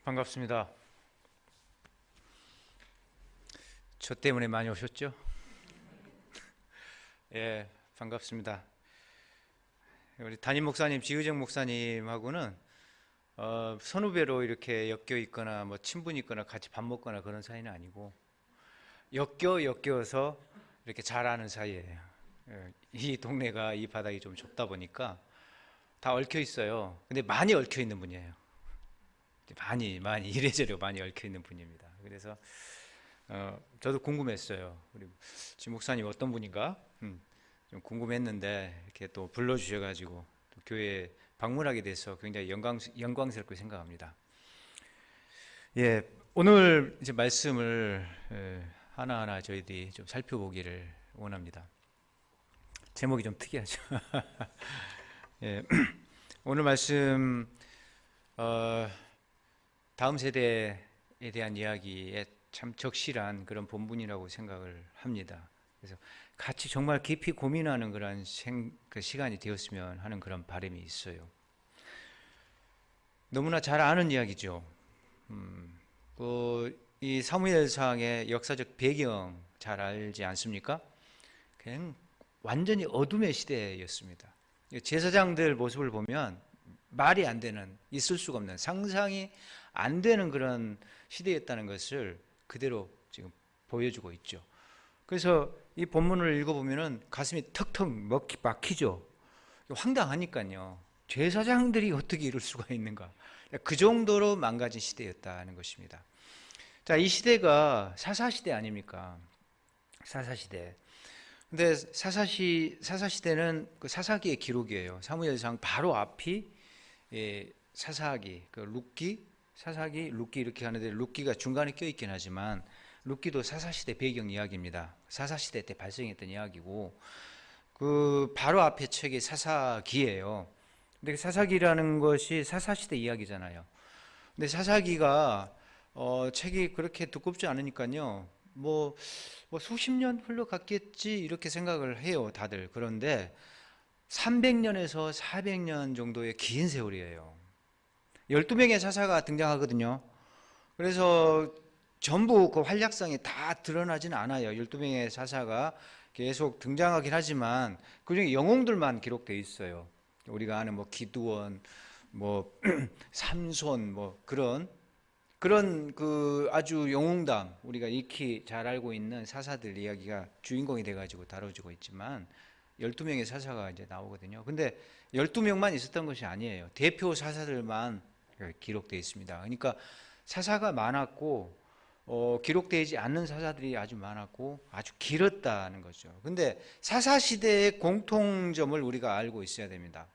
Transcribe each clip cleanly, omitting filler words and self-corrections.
반갑습니다. 저 때문에 많이 오셨죠? 예, 반갑습니다. 우리 담임 목사님, 지의정 목사님하고는 선후배로 이렇게 엮여 있거나 뭐 친분이 있거나 같이 밥 먹거나 그런 사이는 아니고 엮여서 이렇게 잘 아는 사이예요. 예, 이 동네가 이 바닥이 좀 좁다 보니까 다 얽혀 있어요. 근데 많이 얽혀 있는 분이에요. 많이 이래저래 많이 얽혀 있는 분입니다. 그래서 저도 궁금했어요. 우리 지 목사님 어떤 분인가? 좀 궁금했는데 이렇게 또 불러주셔가지고 또 교회에 방문하게 돼서 굉장히 영광스럽게 생각합니다. 예, 오늘 이제 말씀을 하나하나 저희들이 좀 살펴보기를 원합니다. 제목이 좀 특이하죠. 예, 오늘 말씀 다음 세대에 대한 이야기에 참 적실한 그런 본문이라고 생각을 합니다. 그래서 같이 정말 깊이 고민하는 그런 그 시간이 되었으면 하는 그런 바람이 있어요. 너무나 잘 아는 이야기죠. 이 사무엘상의 역사적 배경 잘 알지 않습니까? 그냥 완전히 어둠의 시대였습니다. 제사장들 모습을 보면 말이 안 되는, 있을 수가 없는, 상상이 안 되는 그런 시대였다는 것을 그대로 지금 보여주고 있죠. 그래서 이 본문을 읽어보면 가슴이 턱턱 막히죠. 황당하니까요. 제사장들이 어떻게 이럴 수가 있는가. 그 정도로 망가진 시대였다는 것입니다. 자, 이 시대가 사사시대 아닙니까? 사사시대. 근데 사사시대는 그 사사기의 기록이에요. 사무엘상 바로 앞이 사사기, 그 룻기, 사사기, 룻기 이렇게 하는데 룻기가 중간에 껴있긴 하지만 룻기도 사사시대 배경 이야기입니다. 사사시대 때 발생했던 이야기고 그 바로 앞에 책이 사사기예요. 근데 사사기라는 것이 사사시대 이야기잖아요. 근데 사사기가 책이 그렇게 두껍지 않으니까요. 뭐 수십 년 흘러갔겠지 이렇게 생각을 해요, 다들. 그런데 300년에서 400년 정도의 긴 세월이에요. 12명의 사사가 등장하거든요. 그래서 전부 그 활약상이 다 드러나지는 않아요. 12명의 사사가 계속 등장하긴 하지만 그중에 영웅들만 기록되어 있어요. 우리가 아는 뭐 기드원, 뭐 삼손, 뭐 그런 그 아주 영웅담, 우리가 익히 잘 알고 있는 사사들 이야기가 주인공이 돼가지고 다뤄지고 있지만 12명의 사사가 이제 나오거든요. 근데 12명만 있었던 것이 아니에요. 대표 사사들만 기록되어 있습니다. 그러니까 사사가 많았고 기록되지 않는 사사들이 아주 많았고 아주 길었다는 거죠. 근데 사사 시대의 공통점을 우리가 알고 있어야 됩니다.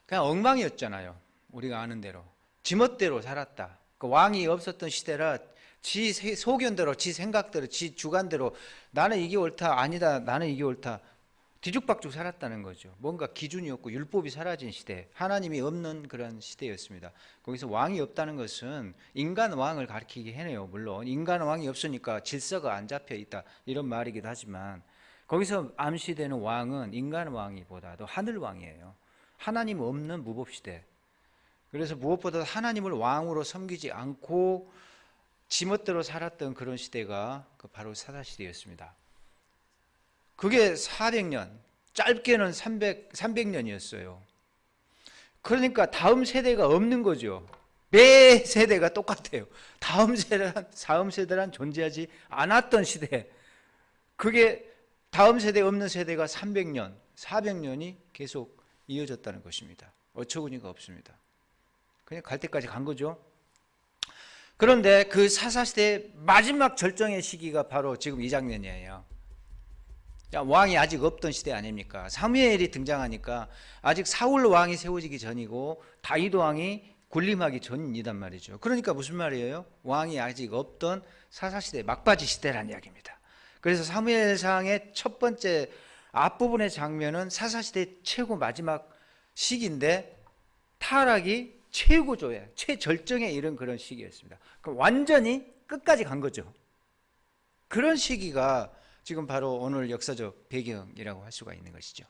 그냥 엉망이었잖아요. 우리가 아는 대로 지멋대로 살았다. 그 왕이 없었던 시대라 지 소견대로, 지 생각대로, 지 주관대로 나는 이게 옳다, 아니다, 나는 이게 옳다. 뒤죽박죽 살았다는 거죠. 뭔가 기준이 없고 율법이 사라진 시대, 하나님이 없는 그런 시대였습니다. 거기서 왕이 없다는 것은 인간 왕을 가리키게 해내요. 물론 인간 왕이 없으니까 질서가 안 잡혀 있다 이런 말이기도 하지만 거기서 암시되는 왕은 인간 왕이보다도 하늘 왕이에요. 하나님 없는 무법 시대. 그래서 무엇보다 하나님을 왕으로 섬기지 않고 지멋대로 살았던 그런 시대가 바로 사사시대였습니다. 그게 400년, 짧게는 300년이었어요. 그러니까 다음 세대가 없는 거죠. 매 세대가 똑같아요. 다음 세대란 존재하지 않았던 시대. 그게 다음 세대 없는 세대가 300년, 400년이 계속 이어졌다는 것입니다. 어처구니가 없습니다. 그냥 갈 때까지 간 거죠. 그런데 그 사사시대의 마지막 절정의 시기가 바로 지금 이 장면이에요. 왕이 아직 없던 시대 아닙니까? 사무엘이 등장하니까 아직 사울 왕이 세워지기 전이고 다윗 왕이 군림하기 전이단 말이죠. 그러니까 무슨 말이에요? 왕이 아직 없던 사사시대 막바지 시대라는 이야기입니다. 그래서 사무엘상의 첫 번째 앞부분의 장면은 사사시대 최고 마지막 시기인데 타락이 최고조에 최절정에 이른 그런 시기였습니다. 그럼 완전히 끝까지 간 거죠. 그런 시기가 지금 바로 오늘 역사적 배경이라고 할 수가 있는 것이죠.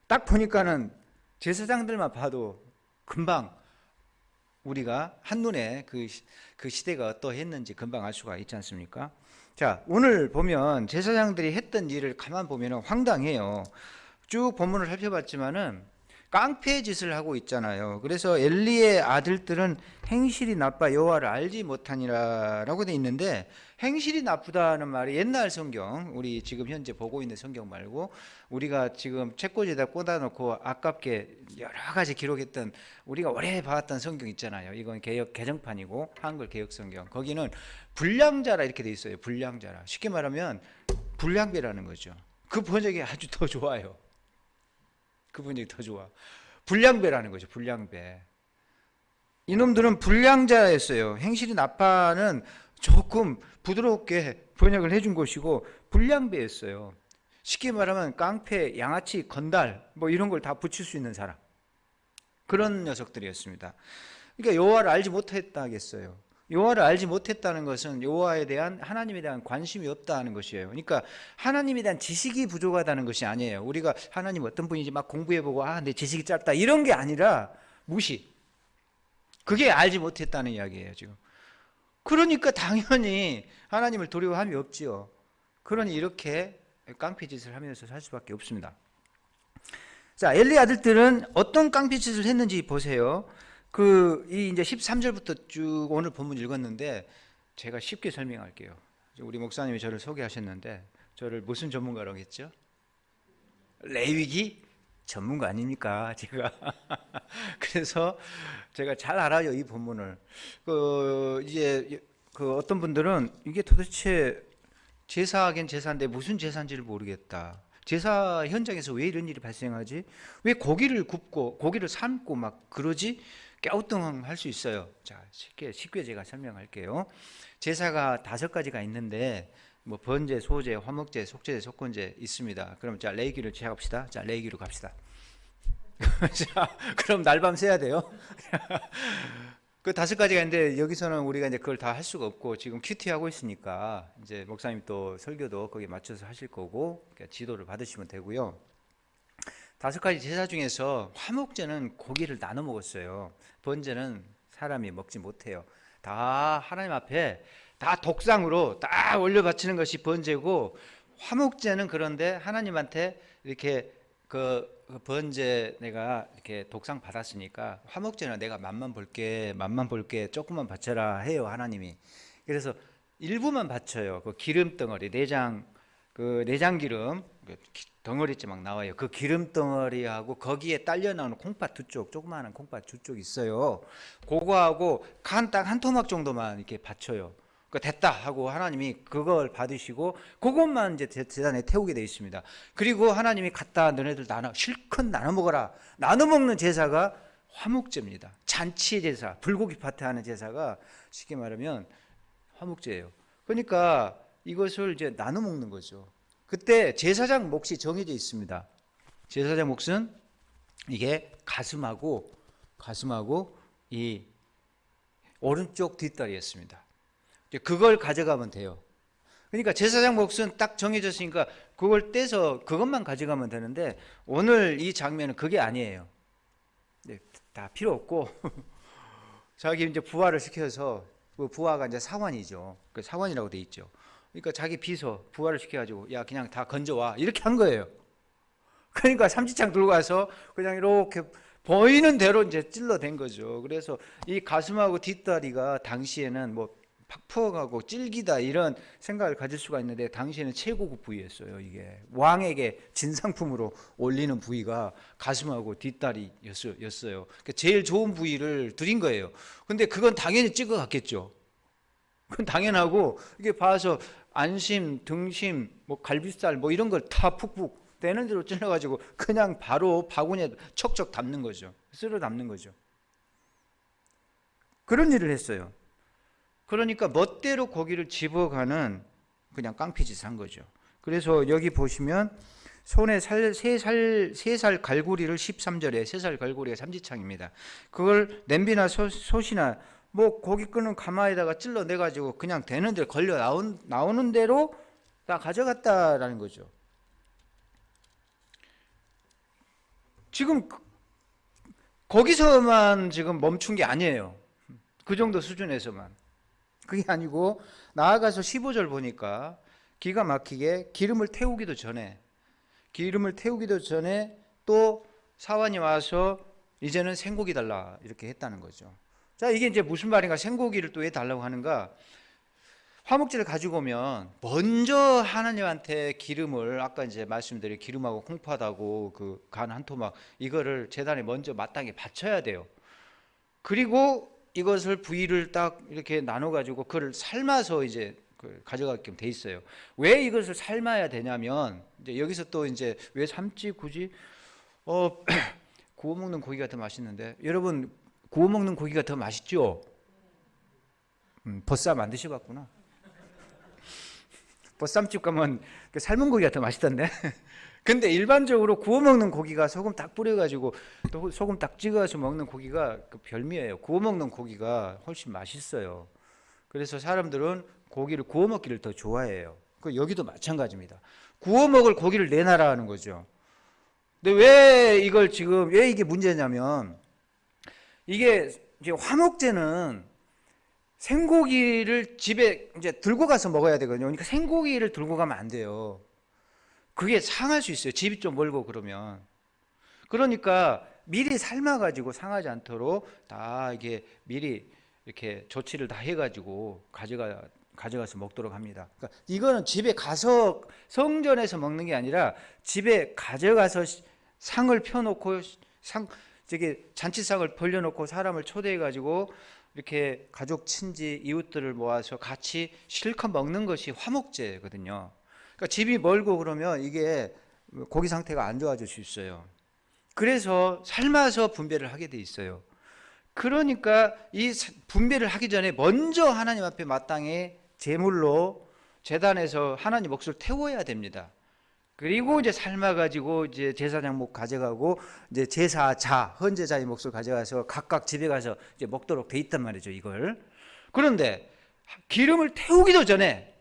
딱 보니까는 제사장들만 봐도 금방 우리가 한눈에 그 시대가 어떠했는지 금방 알 수가 있지 않습니까? 자, 오늘 보면 제사장들이 했던 일을 가만 보면 황당해요. 쭉 본문을 살펴봤지만은 깡패 짓을 하고 있잖아요. 그래서 엘리의 아들들은 행실이 나빠 여호와를 알지 못하니라라고 돼 있는데, 행실이 나쁘다는 말이 옛날 성경, 우리 지금 현재 보고 있는 성경 말고 우리가 지금 책꽂이에다 꽂아놓고 아깝게 여러 가지 기록했던, 우리가 오래 봐왔던 성경 있잖아요. 이건 개역 개정판이고 한글 개역 성경. 거기는 불량자라 이렇게 돼 있어요. 불량자라. 쉽게 말하면 불량배라는 거죠. 그 번역이 아주 더 좋아요. 그 번역이 더 좋아. 불량배라는 거죠. 불량배. 이놈들은 불량자였어요. 행실이 나빠는 조금 부드럽게 번역을 해준 것이고 불량배였어요. 쉽게 말하면 깡패, 양아치, 건달 뭐 이런 걸 다 붙일 수 있는 사람, 그런 녀석들이었습니다. 그러니까 여호와를 알지 못했다겠어요. 여호와를 알지 못했다는 것은 여호와에 대한, 하나님에 대한 관심이 없다는 것이에요. 그러니까 하나님에 대한 지식이 부족하다는 것이 아니에요. 우리가 하나님 어떤 분인지 막 공부해보고 내 지식이 짧다 이런 게 아니라 무시. 그게 알지 못했다는 이야기예요 지금. 그러니까 당연히 하나님을 두려워함이 없지요. 그러니 이렇게 깡패짓을 하면서 살 수밖에 없습니다. 자, 엘리 아들들은 어떤 깡패짓을 했는지 보세요. 이 이제 13절부터 쭉 오늘 본문 읽었는데 제가 쉽게 설명할게요. 우리 목사님이 저를 소개하셨는데 저를 무슨 전문가라고 했죠? 레위기 전문가 아닙니까 제가? 그래서 제가 잘 알아요 이 본문을. 이제 어떤 분들은 이게 도대체 제사하긴 제사인데 무슨 제사인지를 모르겠다. 제사 현장에서 왜 이런 일이 발생하지? 왜 고기를 굽고 고기를 삶고 막 그러지? 갸우뚱할 수 있어요. 자, 쉽게 제가 설명할게요. 제사가 5가지가 있는데 뭐 번제, 소제, 화목제, 속죄제, 속건제 있습니다. 그럼 자, 레위기를 시작합시다. 자, 레위기로 갑시다. 자, 그럼 날밤 새야 돼요. 그 5가지가 있는데 여기서는 우리가 이제 그걸 다 할 수가 없고 지금 큐티 하고 있으니까 이제 목사님 또 설교도 거기에 맞춰서 하실 거고 지도를 받으시면 되고요. 5가지 제사 중에서 화목제는 고기를 나눠 먹었어요. 번제는 사람이 먹지 못해요. 다 하나님 앞에 다 독상으로 다 올려 바치는 것이 번제고, 화목제는 그런데 하나님한테 이렇게 그 번제 내가 이렇게 독상 받았으니까 화목제는 내가 맛만 볼게 조금만 바쳐라 해요 하나님이. 그래서 일부만 바쳐요. 그 기름 덩어리, 내장 기름 덩어리째 막 나와요. 그 기름 덩어리하고 거기에 딸려 나오는 콩팥 2쪽, 조그마한 콩팥 2쪽 있어요. 그거하고 딱 한 토막 정도만 이렇게 바쳐요. 됐다 하고 하나님이 그걸 받으시고 그것만 이제 제단에 태우게 되어 있습니다. 그리고 하나님이 갖다 너네들 실컷 나눠 먹어라. 나눠 먹는 제사가 화목제입니다. 잔치 제사, 불고기 파티 하는 제사가 쉽게 말하면 화목제예요. 그러니까 이것을 이제 나눠 먹는 거죠. 그때 제사장 몫이 정해져 있습니다. 제사장 몫은 이게 가슴하고 이 오른쪽 뒷다리였습니다. 그걸 가져가면 돼요. 그러니까 제사장 몫은 딱 정해졌으니까 그걸 떼서 그것만 가져가면 되는데 오늘 이 장면은 그게 아니에요. 다 필요 없고 자기 이제 부하를 시켜서, 그 부하가 이제 사환이죠. 그 사환이라고 돼 있죠. 그러니까 자기 비서 부하를 시켜가지고 야 그냥 다 건져와 이렇게 한 거예요. 그러니까 삼지창 들고 가서 그냥 이렇게 보이는 대로 이제 찔러댄 거죠. 그래서 이 가슴하고 뒷다리가 당시에는 뭐 팍팍하고 찔기다 이런 생각을 가질 수가 있는데 당시에는 최고급 부위였어요. 이게 왕에게 진상품으로 올리는 부위가 가슴하고 뒷다리였어요. 그러니까 제일 좋은 부위를 드린 거예요. 근데 그건 당연히 찍어갔겠죠. 그건 당연하고 이게 봐서 안심, 등심, 뭐 갈비살 뭐 이런 걸 다 푹푹 되는 대로 찔러가지고 그냥 바로 바구니에 척척 담는 거죠. 쓸어 담는 거죠. 그런 일을 했어요. 그러니까 멋대로 고기를 집어가는 그냥 깡패짓을 한 거죠. 그래서 여기 보시면 손에 세 살 갈고리를 13절에 세 살 갈고리가 삼지창입니다. 그걸 냄비나 솥이나 뭐 고기 끄는 가마에다가 찔러내 가지고 그냥 되는 대로 걸려 나오는 대로 다 가져갔다라는 거죠. 지금 거기서만 지금 멈춘 게 아니에요. 그 정도 수준에서만. 그게 아니고 나아가서 15절 보니까 기가 막히게 기름을 태우기도 전에 또 사환이 와서 이제는 생고기 달라 이렇게 했다는 거죠. 자, 이게 이제 무슨 말인가? 생고기를 또 왜 달라고 하는가? 화목제를 가지고 오면 먼저 하나님한테 기름을, 아까 이제 말씀드린 기름하고 홍파하고 그 간 한 토막, 이거를 제단에 먼저 마땅히 바쳐야 돼요. 그리고 이것을 부위를 딱 이렇게 나눠 가지고 그걸 삶아서 이제 가져가게끔 돼 있어요. 왜 이것을 삶아야 되냐면, 이제 여기서 또 이제 왜 삶지 굳이? 구워 먹는 고기가 더 맛있는데, 여러분 구워 먹는 고기가 더 맛있죠? 보쌈 안 드셔봤구나. 보쌈집 가면 삶은 고기가 더 맛있던데. 근데 일반적으로 구워 먹는 고기가 소금 딱 뿌려가지고 또 소금 딱 찍어서 먹는 고기가 그 별미예요. 구워 먹는 고기가 훨씬 맛있어요. 그래서 사람들은 고기를 구워 먹기를 더 좋아해요. 그 여기도 마찬가지입니다. 구워 먹을 고기를 내놔라 하는 거죠. 근데 왜 이게 문제냐면, 이게 이제 화목제는 생고기를 집에 이제 들고 가서 먹어야 되거든요. 그러니까 생고기를 들고 가면 안 돼요. 그게 상할 수 있어요. 집이 좀 멀고 그러면. 그러니까 미리 삶아가지고 상하지 않도록 다 이게 미리 이렇게 조치를 다 해가지고 가져가서 먹도록 합니다. 그러니까 이거는 집에 가서 성전에서 먹는 게 아니라 집에 가져가서 상을 펴놓고 잔치상을 벌려놓고 사람을 초대해가지고 이렇게 가족, 친지, 이웃들을 모아서 같이 실컷 먹는 것이 화목제거든요. 그러니까 집이 멀고 그러면 이게 고기 상태가 안 좋아질 수 있어요. 그래서 삶아서 분배를 하게 돼 있어요. 그러니까 이 분배를 하기 전에 먼저 하나님 앞에 마땅히 제물로 제단에서 하나님 몫을 태워야 됩니다. 그리고 이제 삶아가지고 이제 제사장 목 가져가고 이제 제사자, 헌제자의 몫을 가져가서 각각 집에 가서 이제 먹도록 돼 있단 말이죠, 이걸. 그런데 기름을 태우기도 전에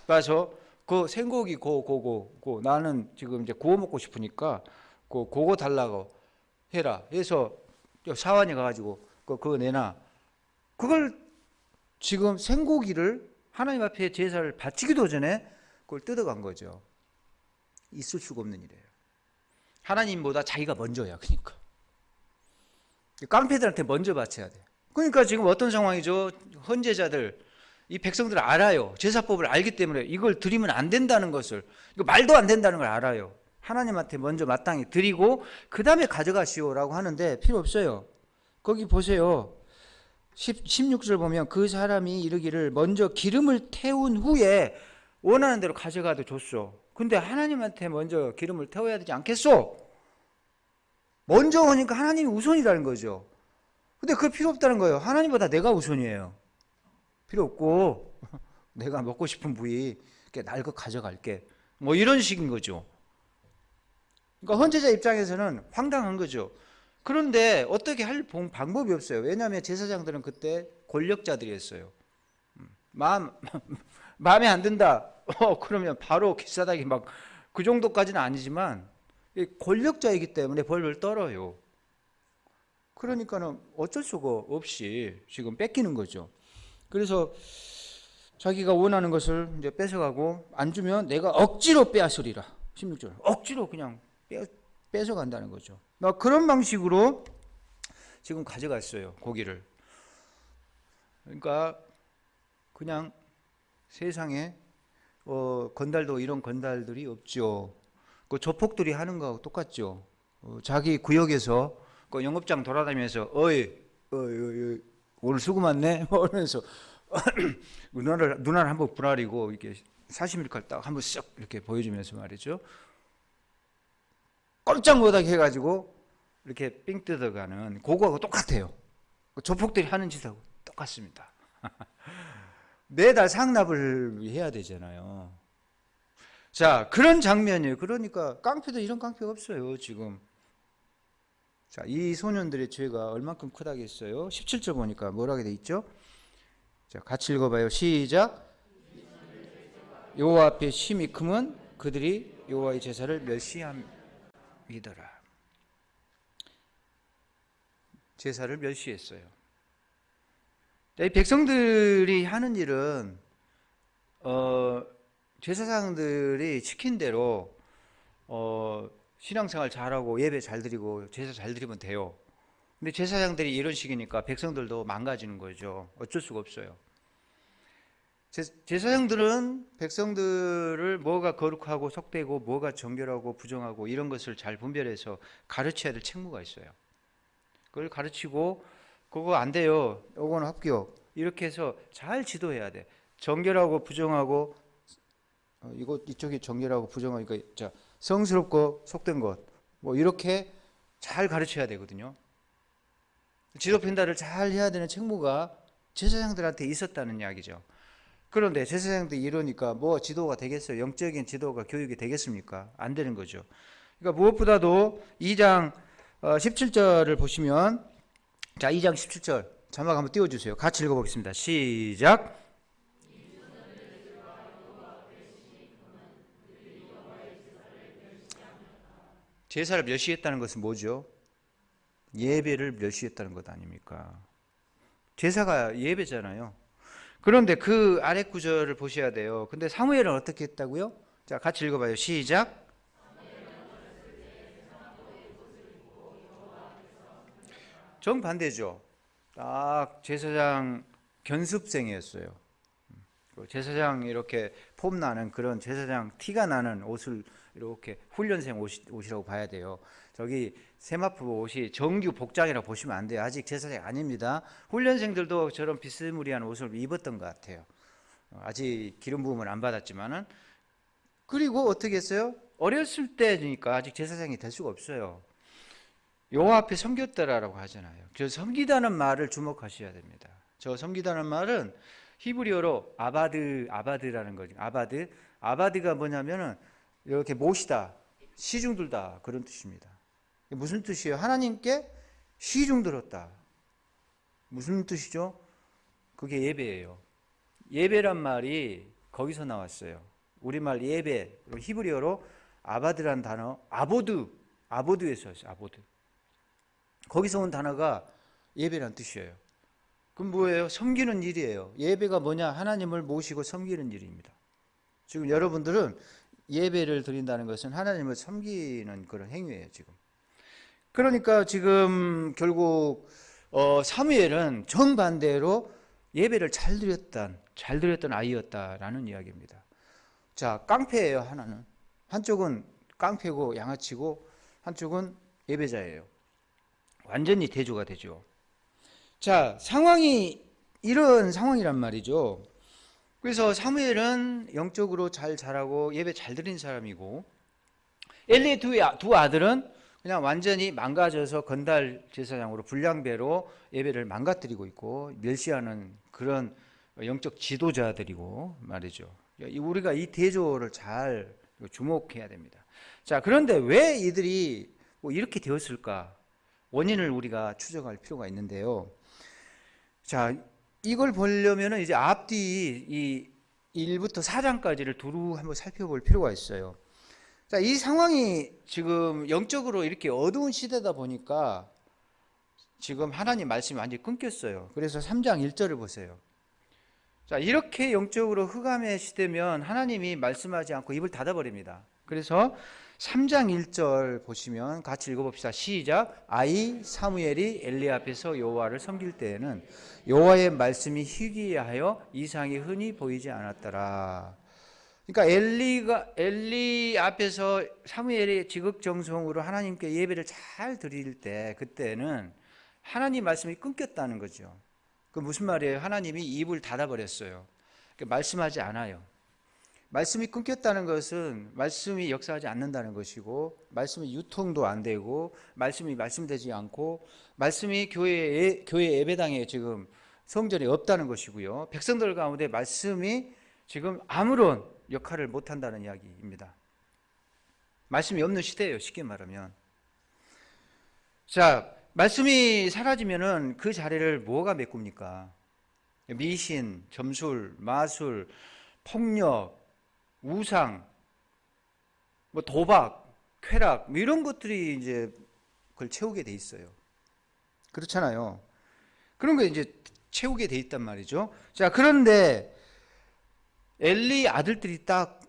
가서 그 생고기 나는 지금 이제 구워 먹고 싶으니까 그거 달라고 해라. 그래서 사환이 가가지고 그거 내놔. 그걸 지금 생고기를 하나님 앞에 제사를 바치기도 전에 그걸 뜯어간 거죠. 있을 수가 없는 일이에요. 하나님보다 자기가 먼저야. 그러니까 깡패들한테 먼저 바쳐야 돼. 그러니까 지금 어떤 상황이죠? 헌제자들, 이 백성들 알아요. 제사법을 알기 때문에 이걸 드리면 안 된다는 것을, 이거 말도 안 된다는 걸 알아요. 하나님한테 먼저 마땅히 드리고 그 다음에 가져가시오라고 하는데 필요 없어요. 거기 보세요. 16절 보면 그 사람이 이르기를 먼저 기름을 태운 후에 원하는 대로 가져가도 좋소. 근데 하나님한테 먼저 기름을 태워야 되지 않겠소? 먼저 오니까 하나님이 우선이라는 거죠. 근데 그거 필요 없다는 거예요. 하나님보다 내가 우선이에요. 필요 없고 내가 먹고 싶은 부위 날 거 가져갈게. 뭐 이런 식인 거죠. 그러니까 헌제자 입장에서는 황당한 거죠. 그런데 어떻게 할 방법이 없어요. 왜냐하면 제사장들은 그때 권력자들이었어요. 마음에 안 든다. 그러면 바로 기사닥이 막 그 정도까지는 아니지만 권력자이기 때문에 벌벌 떨어요. 그러니까는 어쩔 수가 없이 지금 뺏기는 거죠. 그래서 자기가 원하는 것을 이제 뺏어가고 안 주면 내가 억지로 빼앗으리라. 16절. 억지로 그냥 뺏어간다는 거죠. 막 그런 방식으로 지금 가져갔어요. 고기를. 그러니까 그냥 세상에 건달도 이런 건달들이 없죠. 그 조폭들이 하는 거하고 똑같죠. 자기 구역에서 그 영업장 돌아다니면서 어이 오늘 수고 많네 이러면서 누나를 한번 분할이고 이렇게 사시미 칼 딱 한번 쓱 이렇게 보여주면서 말이죠. 꼼짝 못하게 해가지고 이렇게 삥 뜯어가는 그거하고 똑같아요. 조폭들이 하는 짓하고 똑같습니다. 매달 상납을 해야 되잖아요. 자, 그런 장면이에요. 그러니까 깡패도 이런 깡패가 없어요, 지금. 자, 이 소년들의 죄가 얼만큼 크다겠어요? 17절 보니까 뭐라고 돼 있죠? 자, 같이 읽어봐요. 시작. 여호와 앞에 심히 크면 그들이 여호와의 제사를 멸시함이더라. 제사를 멸시했어요. 이 백성들이 하는 일은 제사장들이 시킨 대로 신앙생활 잘하고 예배 잘 드리고 제사 잘 드리면 돼요. 근데 제사장들이 이런 식이니까 백성들도 망가지는 거죠. 어쩔 수가 없어요. 제사장들은 백성들을 뭐가 거룩하고 속되고 뭐가 정결하고 부정하고 이런 것을 잘 분별해서 가르쳐야 될 책무가 있어요. 그걸 가르치고 그거 안 돼요. 요거는 합격. 이렇게 해서 잘 지도해야 돼. 정결하고 부정하고 이쪽이 정결하고 부정하니까 자, 성스럽고 속된 것 뭐 이렇게 잘 가르쳐야 되거든요. 지도 편달을 잘 해야 되는 책무가 제사장들한테 있었다는 이야기죠. 그런데 제사장들이 이러니까 뭐 지도가 되겠어요? 영적인 지도가 교육이 되겠습니까? 안 되는 거죠. 그러니까 무엇보다도 2장 17절을 보시면, 자, 2장 17절 자막 한번 띄워주세요. 같이 읽어보겠습니다. 시작. 제사를 멸시했다는 것은 뭐죠? 예배를 멸시했다는 것 아닙니까? 제사가 예배잖아요. 그런데 그 아래 구절을 보셔야 돼요. 근데 사무엘은 어떻게 했다고요? 자, 같이 읽어봐요. 시작. 정반대죠. 딱 제사장 견습생이었어요. 제사장 이렇게 폼나는 그런 제사장 티가 나는 옷을 이렇게 훈련생 옷이라고 봐야 돼요. 저기 세마포 옷이 정규 복장이라고 보시면 안 돼요. 아직 제사장 아닙니다. 훈련생들도 저런 비스무리한 옷을 입었던 것 같아요. 아직 기름 부음을 안 받았지만은. 그리고 어떻게 했어요? 어렸을 때니까 아직 제사장이 될 수가 없어요. 여호와 앞에 섬겼더라라고 하잖아요. 그래서 섬기다는 말을 주목하셔야 됩니다. 저 섬기다는 말은 히브리어로 아바드라는 거죠. 아바드가 뭐냐면은 이렇게 모시다, 시중들다 그런 뜻입니다. 무슨 뜻이에요? 하나님께 시중들었다. 무슨 뜻이죠? 그게 예배예요. 예배란 말이 거기서 나왔어요. 우리말 예배, 히브리어로 아바드란 단어, 아보드에서 왔어요. 아보드. 거기서 온 단어가 예배란 뜻이에요. 그럼 뭐예요? 섬기는 일이에요. 예배가 뭐냐? 하나님을 모시고 섬기는 일입니다. 지금 여러분들은 예배를 드린다는 것은 하나님을 섬기는 그런 행위예요, 지금. 그러니까 지금 결국 사무엘은 정반대로 예배를 잘 드렸던 아이였다라는 이야기입니다. 자, 깡패예요, 하나는. 한쪽은 깡패고 양아치고 한쪽은 예배자예요. 완전히 대조가 되죠. 자, 상황이 이런 상황이란 말이죠. 그래서 사무엘은 영적으로 잘 자라고 예배 잘 드린 사람이고, 엘리의 두 아들은 그냥 완전히 망가져서 건달 제사장으로 불량배로 예배를 망가뜨리고 있고 멸시하는 그런 영적 지도자들이고 말이죠. 우리가 이 대조를 잘 주목해야 됩니다. 자, 그런데 왜 이들이 뭐 이렇게 되었을까? 원인을 우리가 추적할 필요가 있는데요. 자, 이걸 보려면 이제 앞뒤 이 1부터 4장까지를 두루 한번 살펴볼 필요가 있어요. 자, 이 상황이 지금 영적으로 이렇게 어두운 시대다 보니까 지금 하나님 말씀이 완전히 끊겼어요. 그래서 3장 1절을 보세요. 자, 이렇게 영적으로 흑암의 시대면 하나님이 말씀하지 않고 입을 닫아버립니다. 그래서 3장 1절 보시면 같이 읽어봅시다. 시작. 아이 사무엘이 엘리 앞에서 여호와를 섬길 때에는 여호와의 말씀이 희귀하여 이상이 흔히 보이지 않았더라. 그러니까 엘리 앞에서 사무엘이 지극정성으로 하나님께 예배를 잘 드릴 때 그때는 하나님 말씀이 끊겼다는 거죠. 그 무슨 말이에요? 하나님이 입을 닫아버렸어요. 그러니까 말씀하지 않아요. 말씀이 끊겼다는 것은 말씀이 역사하지 않는다는 것이고, 말씀이 유통도 안 되고, 말씀이 말씀되지 않고, 말씀이 교회 예배당에 지금 성전에 없다는 것이고요. 백성들 가운데 말씀이 지금 아무런 역할을 못한다는 이야기입니다. 말씀이 없는 시대예요, 쉽게 말하면. 자, 말씀이 사라지면은 그 자리를 뭐가 메꿉니까? 미신, 점술, 마술, 폭력, 우상, 뭐 도박, 쾌락, 뭐 이런 것들이 이제 그걸 채우게 돼 있어요. 그렇잖아요. 그런 거 이제 채우게 돼 있단 말이죠. 자, 그런데 엘리 아들들이 딱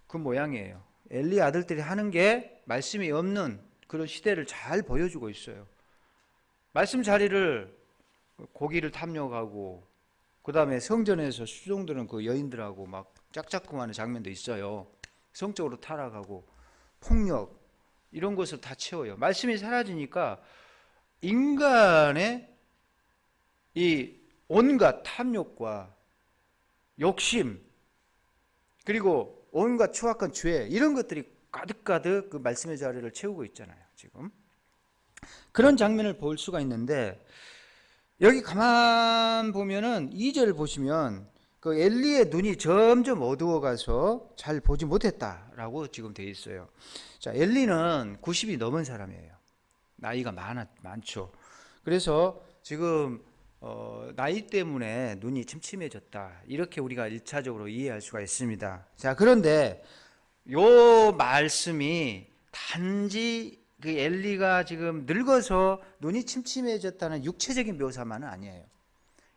그 모양이에요. 엘리 아들들이 하는 게 말씀이 없는 그런 시대를 잘 보여주고 있어요. 말씀 자리를 고기를 탐욕하고, 그 다음에 성전에서 수종드는 그 여인들하고 막 짝짝꿍하는 장면도 있어요. 성적으로 타락하고 폭력, 이런 것을 다 채워요. 말씀이 사라지니까 인간의 이 온갖 탐욕과 욕심, 그리고 온갖 추악한 죄, 이런 것들이 가득가득 그 말씀의 자리를 채우고 있잖아요. 지금 그런 장면을 볼 수가 있는데, 여기 가만 보면은 2절 보시면 그 엘리의 눈이 점점 어두워가서 잘 보지 못했다라고 지금 돼 있어요. 자, 엘리는 90이 넘은 사람이에요. 나이가 많죠. 그래서 지금 나이 때문에 눈이 침침해졌다, 이렇게 우리가 1차적으로 이해할 수가 있습니다. 자, 그런데 요 말씀이 단지 그 엘리가 지금 늙어서 눈이 침침해졌다는 육체적인 묘사만은 아니에요.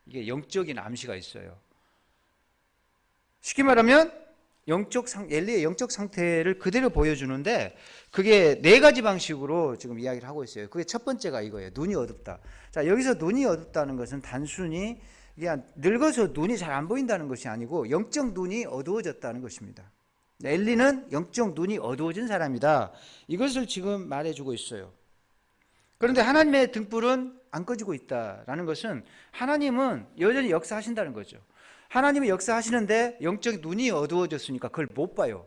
이게 영적인 암시가 있어요. 쉽게 말하면 엘리의 영적 상태를 그대로 보여주는데, 그게 4가지 방식으로 지금 이야기를 하고 있어요. 그게 첫 번째가 이거예요. 눈이 어둡다. 자, 여기서 눈이 어둡다는 것은 단순히 그냥 늙어서 눈이 잘 안 보인다는 것이 아니고 영적 눈이 어두워졌다는 것입니다. 엘리는 영적 눈이 어두워진 사람이다, 이것을 지금 말해주고 있어요. 그런데 하나님의 등불은 안 꺼지고 있다라는 것은 하나님은 여전히 역사하신다는 거죠. 하나님이 역사하시는데 영적 눈이 어두워졌으니까 그걸 못 봐요.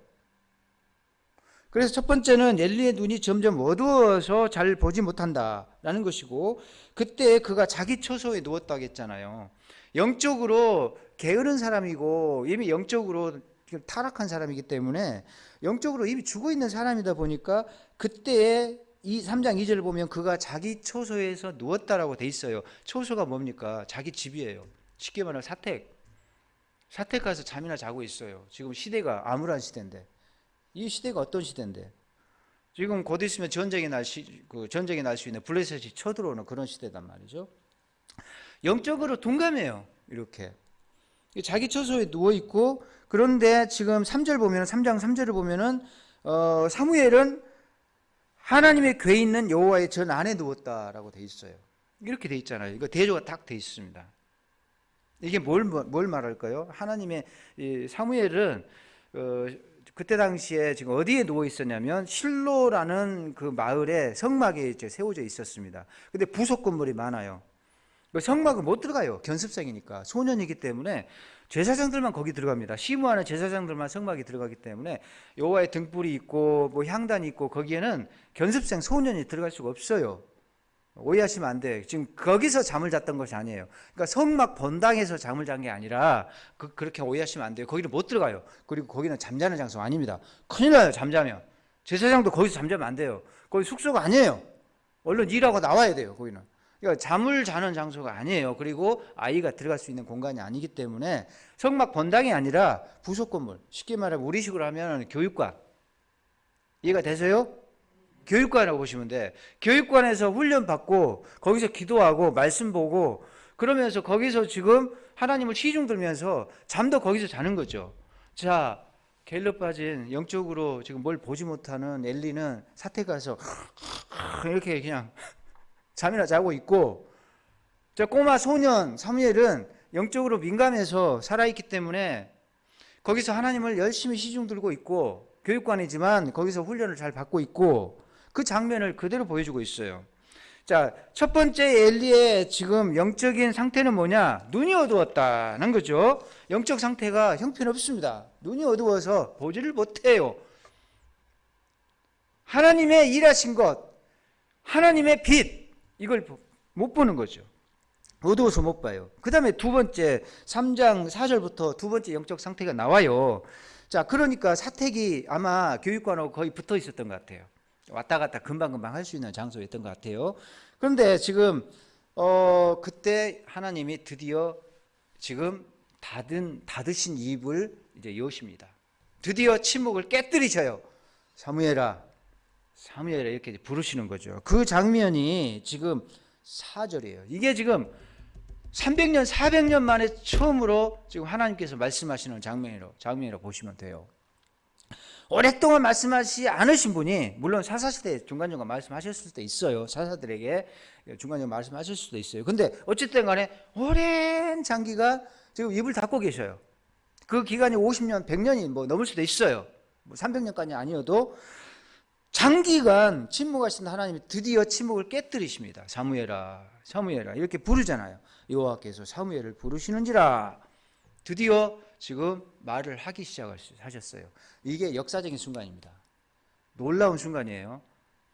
그래서 첫 번째는 엘리의 눈이 점점 어두워서 잘 보지 못한다라는 것이고, 그때 그가 자기 처소에 누웠다고 했잖아요. 영적으로 게으른 사람이고 이미 영적으로 타락한 사람이기 때문에, 영적으로 이미 죽어 있는 사람이다 보니까, 그때에 3장 2절을 보면 그가 자기 처소에서 누웠다라고 돼 있어요. 처소가 뭡니까? 자기 집이에요. 쉽게 말하면 사택 가서 잠이나 자고 있어요. 지금 시대가 암울한 시대인데, 이 시대가 어떤 시대인데, 지금 곧 있으면 전쟁이 날 수 있는 블레셋이 쳐들어오는 그런 시대단 말이죠. 영적으로 둔감해요. 이렇게 자기 처소에 누워 있고, 그런데 지금 3절 보면, 3장 3절을 보면은 사무엘은 하나님의 궤에 있는 여호와의 전 안에 누웠다라고 돼 있어요. 이렇게 돼 있잖아요. 이거 대조가 딱 돼 있습니다. 이게 뭘 말할까요? 하나님의 사무엘은 그때 당시에 지금 어디에 누워 있었냐면 실로라는 그 마을에 성막에 이제 세워져 있었습니다. 근데 부속 건물이 많아요. 성막은 못 들어가요. 견습생이니까, 소년이기 때문에 제사장들만 거기 들어갑니다. 시무하는 제사장들만 성막에 들어가기 때문에 여호와의 등불이 있고 뭐 향단이 있고, 거기에는 견습생 소년이 들어갈 수가 없어요. 오해하시면 안 돼요. 지금 거기서 잠을 잤던 것이 아니에요. 그러니까 성막 본당에서 잠을 잔 게 아니라, 그렇게 오해하시면 안 돼요. 거기는 못 들어가요. 그리고 거기는 잠자는 장소가 아닙니다. 큰일 나요. 잠자면 제사장도 거기서 잠자면 안 돼요. 거기 숙소가 아니에요. 얼른 일하고 나와야 돼요. 거기는 그러니까 잠을 자는 장소가 아니에요. 그리고 아이가 들어갈 수 있는 공간이 아니기 때문에 성막 본당이 아니라 부속 건물, 쉽게 말하면 우리식으로 하면 교육관. 이해가 되세요? 교육관이라고 보시면 돼. 교육관에서 훈련 받고 거기서 기도하고 말씀 보고, 그러면서 거기서 지금 하나님을 시중 들면서 잠도 거기서 자는 거죠. 자, 게을러 빠진 영적으로 지금 뭘 보지 못하는 엘리는 사택 가서 이렇게 그냥 잠이나 자고 있고, 저 꼬마 소년 사무엘은 영적으로 민감해서 살아있기 때문에 거기서 하나님을 열심히 시중 들고 있고, 교육관이지만 거기서 훈련을 잘 받고 있고, 그 장면을 그대로 보여주고 있어요. 자, 첫 번째 엘리의 지금 영적인 상태는 뭐냐? 눈이 어두웠다는 거죠. 영적 상태가 형편없습니다. 눈이 어두워서 보지를 못해요. 하나님의 일하신 것, 하나님의 빛, 이걸 못 보는 거죠. 어두워서 못 봐요. 그 다음에 두 번째 3장 4절부터 두 번째 영적 상태가 나와요. 자, 그러니까 사택이 아마 교육관하고 거의 붙어 있었던 것 같아요. 왔다 갔다 금방금방 할 수 있는 장소였던 것 같아요. 그런데 지금 그때 하나님이 드디어 지금 닫으신 입을 이제 여십니다. 드디어 침묵을 깨뜨리셔요. 사무엘아, 사무엘아, 이렇게 부르시는 거죠. 그 장면이 지금 4절이에요. 이게 지금 300년, 400년 만에 처음으로 지금 하나님께서 말씀하시는 장면이라고 보시면 돼요. 오랫동안 말씀하시지 않으신 분이, 물론 사사시대에 중간중간 말씀하셨을 수도 있어요. 사사들에게 중간중간 말씀하실 수도 있어요. 근데 어쨌든 간에 오랜 장기가 지금 입을 닫고 계셔요. 그 기간이 50년, 100년이 뭐 넘을 수도 있어요. 뭐 300년까지 아니어도 장기간 침묵하신 하나님이 드디어 침묵을 깨뜨리십니다. 사무엘아, 사무엘아 이렇게 부르잖아요. 여호와께서 사무엘을 부르시는지라. 드디어 지금 말을 하기 시작하셨어요. 이게 역사적인 순간입니다. 놀라운 순간이에요.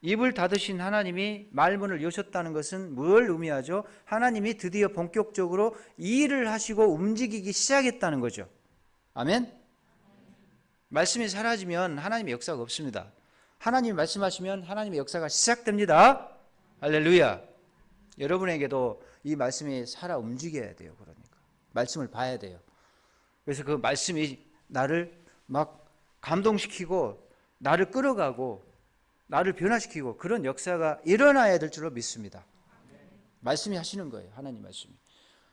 입을 닫으신 하나님이 말문을 여셨다는 것은 뭘 의미하죠? 하나님이 드디어 본격적으로 일을 하시고 움직이기 시작했다는 거죠. 아멘? 말씀이 사라지면 하나님의 역사가 없습니다. 하나님이 말씀하시면 하나님의 역사가 시작됩니다. 할렐루야. 여러분에게도 이 말씀이 살아 움직여야 돼요. 그러니까 말씀을 봐야 돼요. 그래서 그 말씀이 나를 막 감동시키고 나를 끌어가고 나를 변화시키고 그런 역사가 일어나야 될 줄로 믿습니다. 말씀이 하시는 거예요. 하나님 말씀이.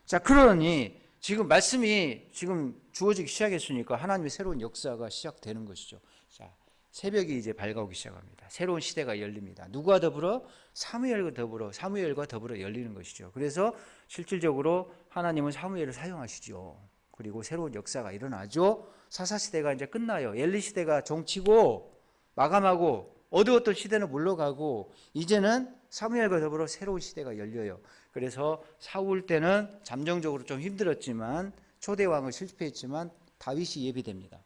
자, 그러니 지금 말씀이 지금 주어지기 시작했으니까 하나님의 새로운 역사가 시작되는 것이죠. 자, 새벽이 이제 밝아오기 시작합니다. 새로운 시대가 열립니다. 누구와 더불어? 사무엘과 더불어 열리는 것이죠. 그래서 실질적으로 하나님은 사무엘을 사용하시죠. 그리고 새로운 역사가 일어나죠. 사사시대가 이제 끝나요. 엘리 시대가 종치고 마감하고 어두웠던 시대는 물러가고 이제는 사무엘과 더불어 새로운 시대가 열려요. 그래서 사울 때는 잠정적으로 좀 힘들었지만 초대왕을 실패했지만 다윗이 예비됩니다.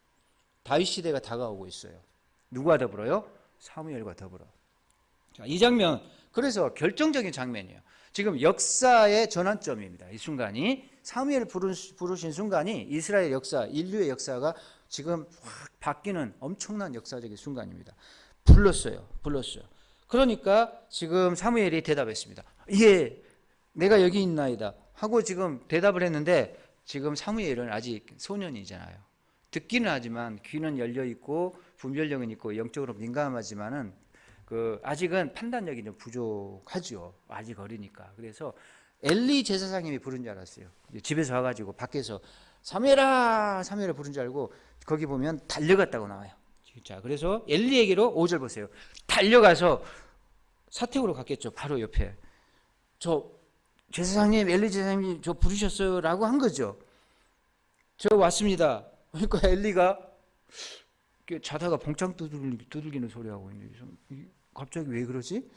다윗 시대가 다가오고 있어요. 누가 더불어요? 사무엘과 더불어. 자, 이 장면, 그래서 결정적인 장면이에요. 지금 역사의 전환점입니다. 이 순간이 사무엘을 부르신 순간이 이스라엘 역사, 인류의 역사가 지금 확 바뀌는 엄청난 역사적인 순간입니다. 불렀어요. 그러니까 지금 사무엘이 대답했습니다. 예, 내가 여기 있나이다 하고 지금 대답을 했는데 지금 사무엘은 아직 소년이잖아요. 듣기는 하지만 귀는 열려 있고 분별력은 있고 영적으로 민감하지만은 아직은 판단력이 좀 부족하죠. 아직 어리니까. 그래서 엘리 제사장님이 부른 줄 알았어요. 집에서 와가지고 밖에서 사무엘아 부른 줄 알고 거기 보면 달려갔다고 나와요. 자, 그래서 엘리에게로 5절 보세요. 달려가서 사택으로 갔겠죠. 바로 옆에. 저 제사장님, 엘리 제사장님 저 부르셨어요? 라고 한 거죠. 저 왔습니다. 그러니까 엘리가 자다가 봉창 두들기는 소리 하고 있는데 갑자기 왜 그러지?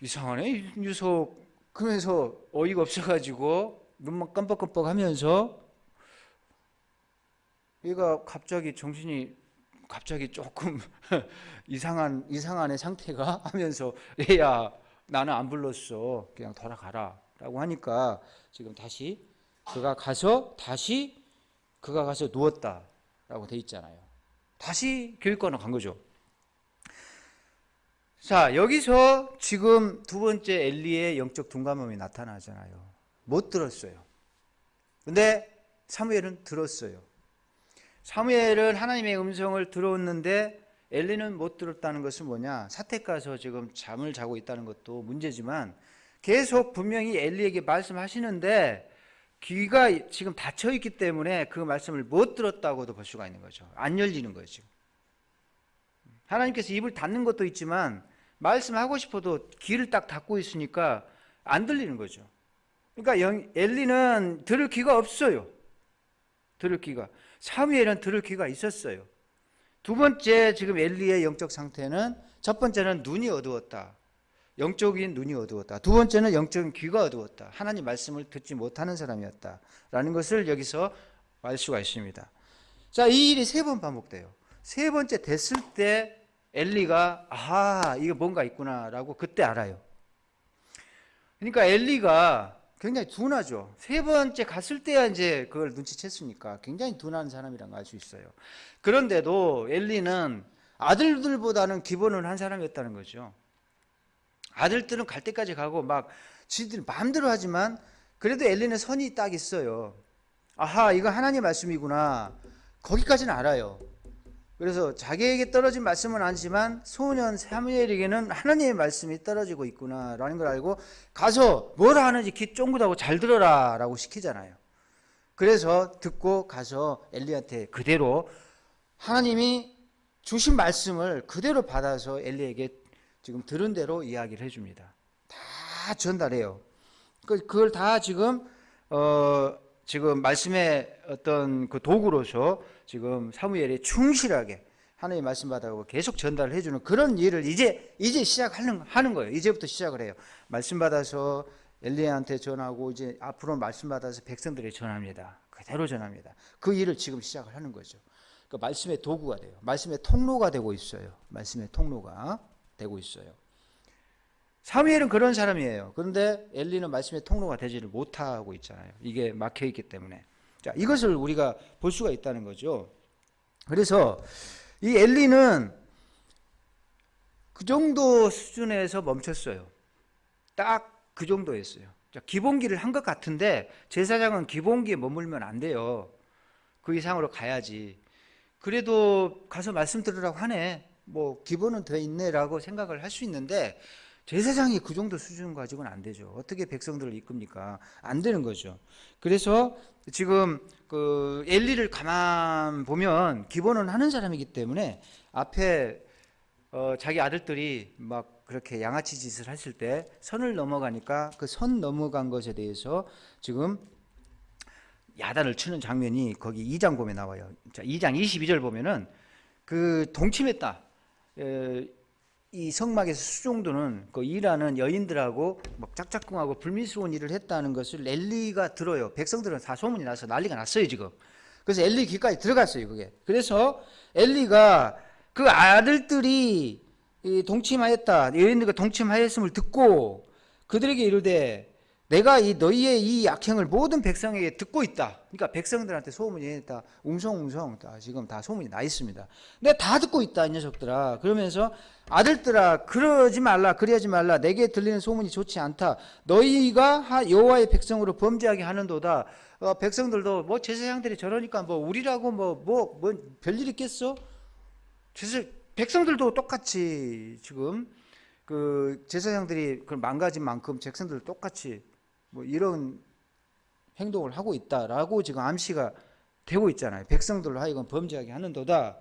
이상하네 이 녀석. 그러면서 어이가 없어가지고 눈만 깜빡깜빡 하면서 얘가 갑자기 정신이 조금 이상한 애 상태가 하면서 얘야 나는 안 불렀어 그냥 돌아가라 라고 하니까 지금 다시 그가 가서 누웠다 라고 돼 있잖아요. 다시 교육관으로 간 거죠. 자, 여기서 지금 두 번째 엘리의 영적 둔감함이 나타나잖아요. 못 들었어요. 근데 사무엘은 들었어요. 사무엘은 하나님의 음성을 들었는데 엘리는 못 들었다는 것은 뭐냐? 사택 가서 지금 잠을 자고 있다는 것도 문제지만 계속 분명히 엘리에게 말씀하시는데 귀가 지금 닫혀 있기 때문에 그 말씀을 못 들었다고도 볼 수가 있는 거죠. 안 열리는 거예요, 지금. 하나님께서 입을 닫는 것도 있지만 말씀하고 싶어도 귀를 딱 닫고 있으니까 안 들리는 거죠. 그러니까 엘리는 들을 귀가 없어요. 들을 귀가. 사무엘은 들을 귀가 있었어요. 두 번째 지금 엘리의 영적 상태는 첫 번째는 눈이 어두웠다. 영적인 눈이 어두웠다. 두 번째는 영적인 귀가 어두웠다. 하나님 말씀을 듣지 못하는 사람이었다. 라는 것을 여기서 알 수가 있습니다. 자, 이 일이 3번 반복돼요. 세 번째 됐을 때 엘리가 이거 뭔가 있구나 라고 그때 알아요. 그러니까 엘리가 굉장히 둔하죠. 세 번째 갔을 때야 이제 그걸 눈치챘으니까 굉장히 둔한 사람이라는 걸 알 수 있어요. 그런데도 엘리는 아들들보다는 기본을 한 사람이었다는 거죠. 아들들은 갈 때까지 가고 막 지들 마음대로 하지만 그래도 엘리는 선이 딱 있어요. 이거 하나님 말씀이구나. 거기까지는 알아요. 그래서 자기에게 떨어진 말씀은 아니지만 소년 사무엘에게는 하나님의 말씀이 떨어지고 있구나라는 걸 알고 가서 뭘 하는지 귀 쫑긋하고 잘 들어라 라고 시키잖아요. 그래서 듣고 가서 엘리한테 그대로 하나님이 주신 말씀을 그대로 받아서 엘리에게 지금 들은 대로 이야기를 해줍니다. 다 전달해요. 그걸 다 지금 말씀의 어떤 그 도구로서 지금 사무엘이 충실하게 하나님의 말씀 받아가고 계속 전달을 해주는 그런 일을 이제 시작하는 거예요. 이제부터 시작을 해요. 말씀 받아서 엘리야한테 전하고 이제 앞으로 말씀 받아서 백성들에게 전합니다. 그대로 전합니다. 그 일을 지금 시작을 하는 거죠. 그 말씀의 도구가 돼요. 말씀의 통로가 되고 있어요. 말씀의 통로가 되고 있어요. 사무엘은 그런 사람이에요. 그런데 엘리는 말씀의 통로가 되지를 못하고 있잖아요. 이게 막혀있기 때문에. 자, 이것을 우리가 볼 수가 있다는 거죠. 그래서 이 엘리는 그 정도 수준에서 멈췄어요. 딱 그 정도였어요. 자, 기본기를 한 것 같은데 제사장은 기본기에 머물면 안 돼요. 그 이상으로 가야지. 그래도 가서 말씀 들으라고 하네. 뭐 기본은 돼 있네라고 생각을 할 수 있는데 제사장이 그 정도 수준 가지고는 안 되죠. 어떻게 백성들을 이끕니까? 안 되는 거죠. 그래서 지금 그 엘리를 가만 보면 기본은 하는 사람이기 때문에 앞에 자기 아들들이 막 그렇게 양아치 짓을 했을 때 선을 넘어가니까 그 선 넘어간 것에 대해서 지금 야단을 치는 장면이 거기 2장 보면 나와요. 자, 2장 22절 보면은 그 동침했다. 이 성막에서 수종도는 그 일하는 여인들하고 막 짝짝꿍하고 불미스러운 일을 했다는 것을 엘리가 들어요. 백성들은 다 소문이 나서 난리가 났어요 지금. 그래서 엘리 귀까지 들어갔어요 그게. 그래서 엘리가 그 아들들이 동침하였다, 여인들과 동침하였음을 듣고 그들에게 이르되 내가 너희의 이 악행을 모든 백성에게 듣고 있다. 그러니까 백성들한테 소문이 다 웅성웅성 다 지금 다 소문이 나 있습니다. 내가 다 듣고 있다 이 녀석들아. 그러면서 아들들아 그러지 말라 그리하지 말라 내게 들리는 소문이 좋지 않다. 너희가 여호와의 백성으로 범죄하게 하는도다. 백성들도 뭐 제사장들이 저러니까 뭐 우리라고 뭐 별일 있겠어? 백성들도 똑같이 지금 그 제사장들이 그걸 망가진 만큼 백성들 똑같이 뭐 이런 행동을 하고 있다라고 지금 암시가 되고 있잖아요. 백성들로 하여금 범죄하게 하는도다.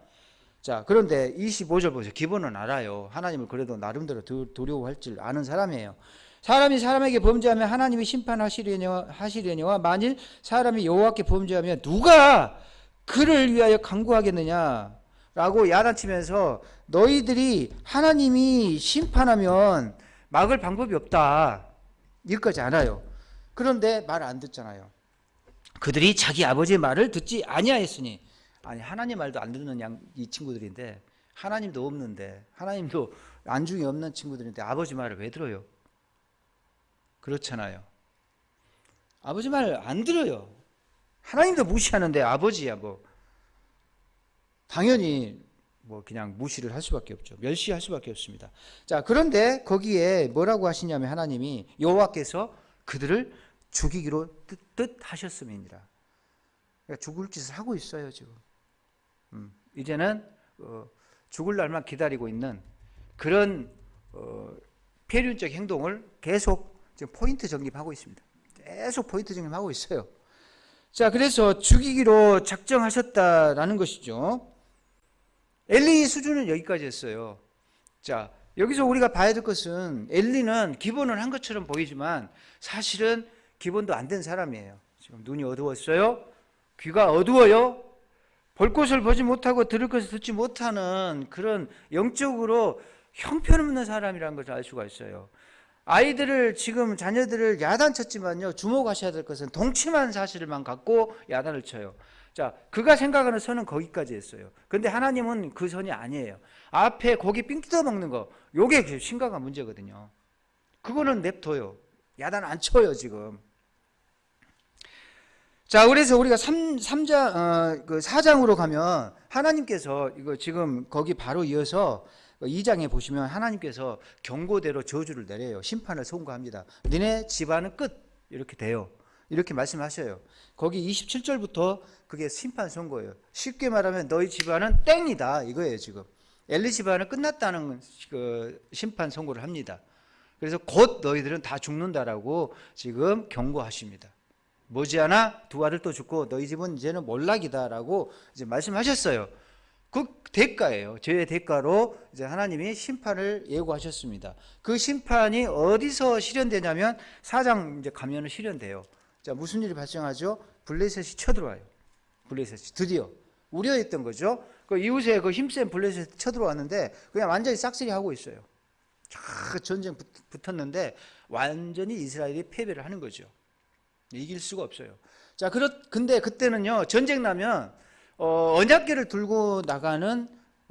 자, 그런데 25절 보세요. 기본은 알아요. 하나님을 그래도 나름대로 두려워할 줄 아는 사람이에요. 사람이 사람에게 범죄하면 하나님이 심판하시려니와 만일 사람이 여호와께 범죄하면 누가 그를 위하여 간구하겠느냐 라고 야단치면서 너희들이 하나님이 심판하면 막을 방법이 없다. 이것까지 알아요. 그런데 말 안 듣잖아요. 그들이 자기 아버지의 말을 듣지 아니하였으니. 아니 하나님 말도 안 듣는 이 친구들인데 하나님도 없는데 하나님도 안중이 없는 친구들인데 아버지 말을 왜 들어요? 그렇잖아요. 아버지 말 안 들어요. 하나님도 무시하는데 아버지야 뭐 당연히 뭐 그냥 무시를 할 수밖에 없죠. 멸시할 수밖에 없습니다. 자, 그런데 거기에 뭐라고 하시냐면 하나님이 여호와께서 그들을 죽이기로 뜻하셨음이니라. 그러니까 죽을 짓을 하고 있어요 지금. 이제는 죽을 날만 기다리고 있는 그런 폐륜적 행동을 계속 지금 포인트 정립하고 있습니다. 계속 포인트 정립하고 있어요. 자, 그래서 죽이기로 작정하셨다라는 것이죠. 엘리 수준은 여기까지였어요. 자, 여기서 우리가 봐야 될 것은 엘리는 기본을 한 것처럼 보이지만 사실은 기본도 안 된 사람이에요. 지금 눈이 어두웠어요. 귀가 어두워요. 볼 것을 보지 못하고 들을 것을 듣지 못하는 그런 영적으로 형편없는 사람이라는 것을 알 수가 있어요. 아이들을 지금 자녀들을 야단쳤지만요. 주목하셔야 될 것은 동침한 사실만 갖고 야단을 쳐요. 자, 그가 생각하는 선은 거기까지 했어요. 근데 하나님은 그 선이 아니에요. 앞에 고기 삥 뜯어 먹는 거, 요게 심각한 문제거든요. 그거는 냅둬요. 야단 안 쳐요, 지금. 자, 그래서 우리가 4장으로 가면 하나님께서 이거 지금 거기 바로 이어서 2장에 보시면 하나님께서 경고대로 저주를 내려요. 심판을 선고합니다. 너네 집안은 끝. 이렇게 돼요. 이렇게 말씀하셔요. 거기 27절부터 그게 심판 선고예요. 쉽게 말하면 너희 집안은 땡이다 이거예요. 지금 엘리 집안은 끝났다는 그 심판 선고를 합니다. 그래서 곧 너희들은 다 죽는다라고 지금 경고하십니다. 머지않아 두 아들도 죽고 너희 집은 이제는 몰락이다라고 이제 말씀하셨어요. 그 대가예요. 죄의 대가로 이제 하나님이 심판을 예고하셨습니다. 그 심판이 어디서 실현되냐면 4장 이제 가면은 실현돼요. 자, 무슨 일이 발생하죠? 블레셋이 쳐들어와요. 블레셋이 드디어 우려했던 거죠. 그 이웃에 그 힘센 블레셋이 쳐들어왔는데 그냥 완전히 싹쓸이 하고 있어요. 쫙 전쟁 붙었는데 완전히 이스라엘이 패배를 하는 거죠. 이길 수가 없어요. 자, 근데 그때는요, 전쟁 나면 언약궤를 들고 나가는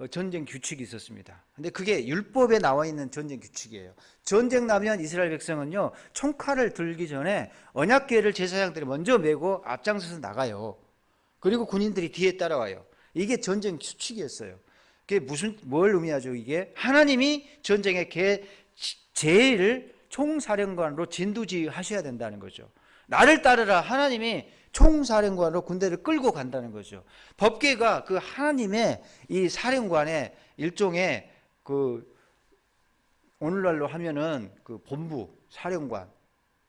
전쟁 규칙이 있었습니다. 근데 그게 율법에 나와 있는 전쟁 규칙이에요. 전쟁 나면 이스라엘 백성은요, 총칼을 들기 전에 언약궤를 제사장들이 먼저 메고 앞장서서 나가요. 그리고 군인들이 뒤에 따라와요. 이게 전쟁 규칙이었어요. 그게 뭘 의미하죠? 이게 하나님이 전쟁의 제일 총사령관으로 진두지휘하셔야 된다는 거죠. 나를 따르라. 하나님이 총사령관으로 군대를 끌고 간다는 거죠. 법궤가 그 하나님의 이 사령관의 일종의 그 오늘날로 하면은 그 본부, 사령관,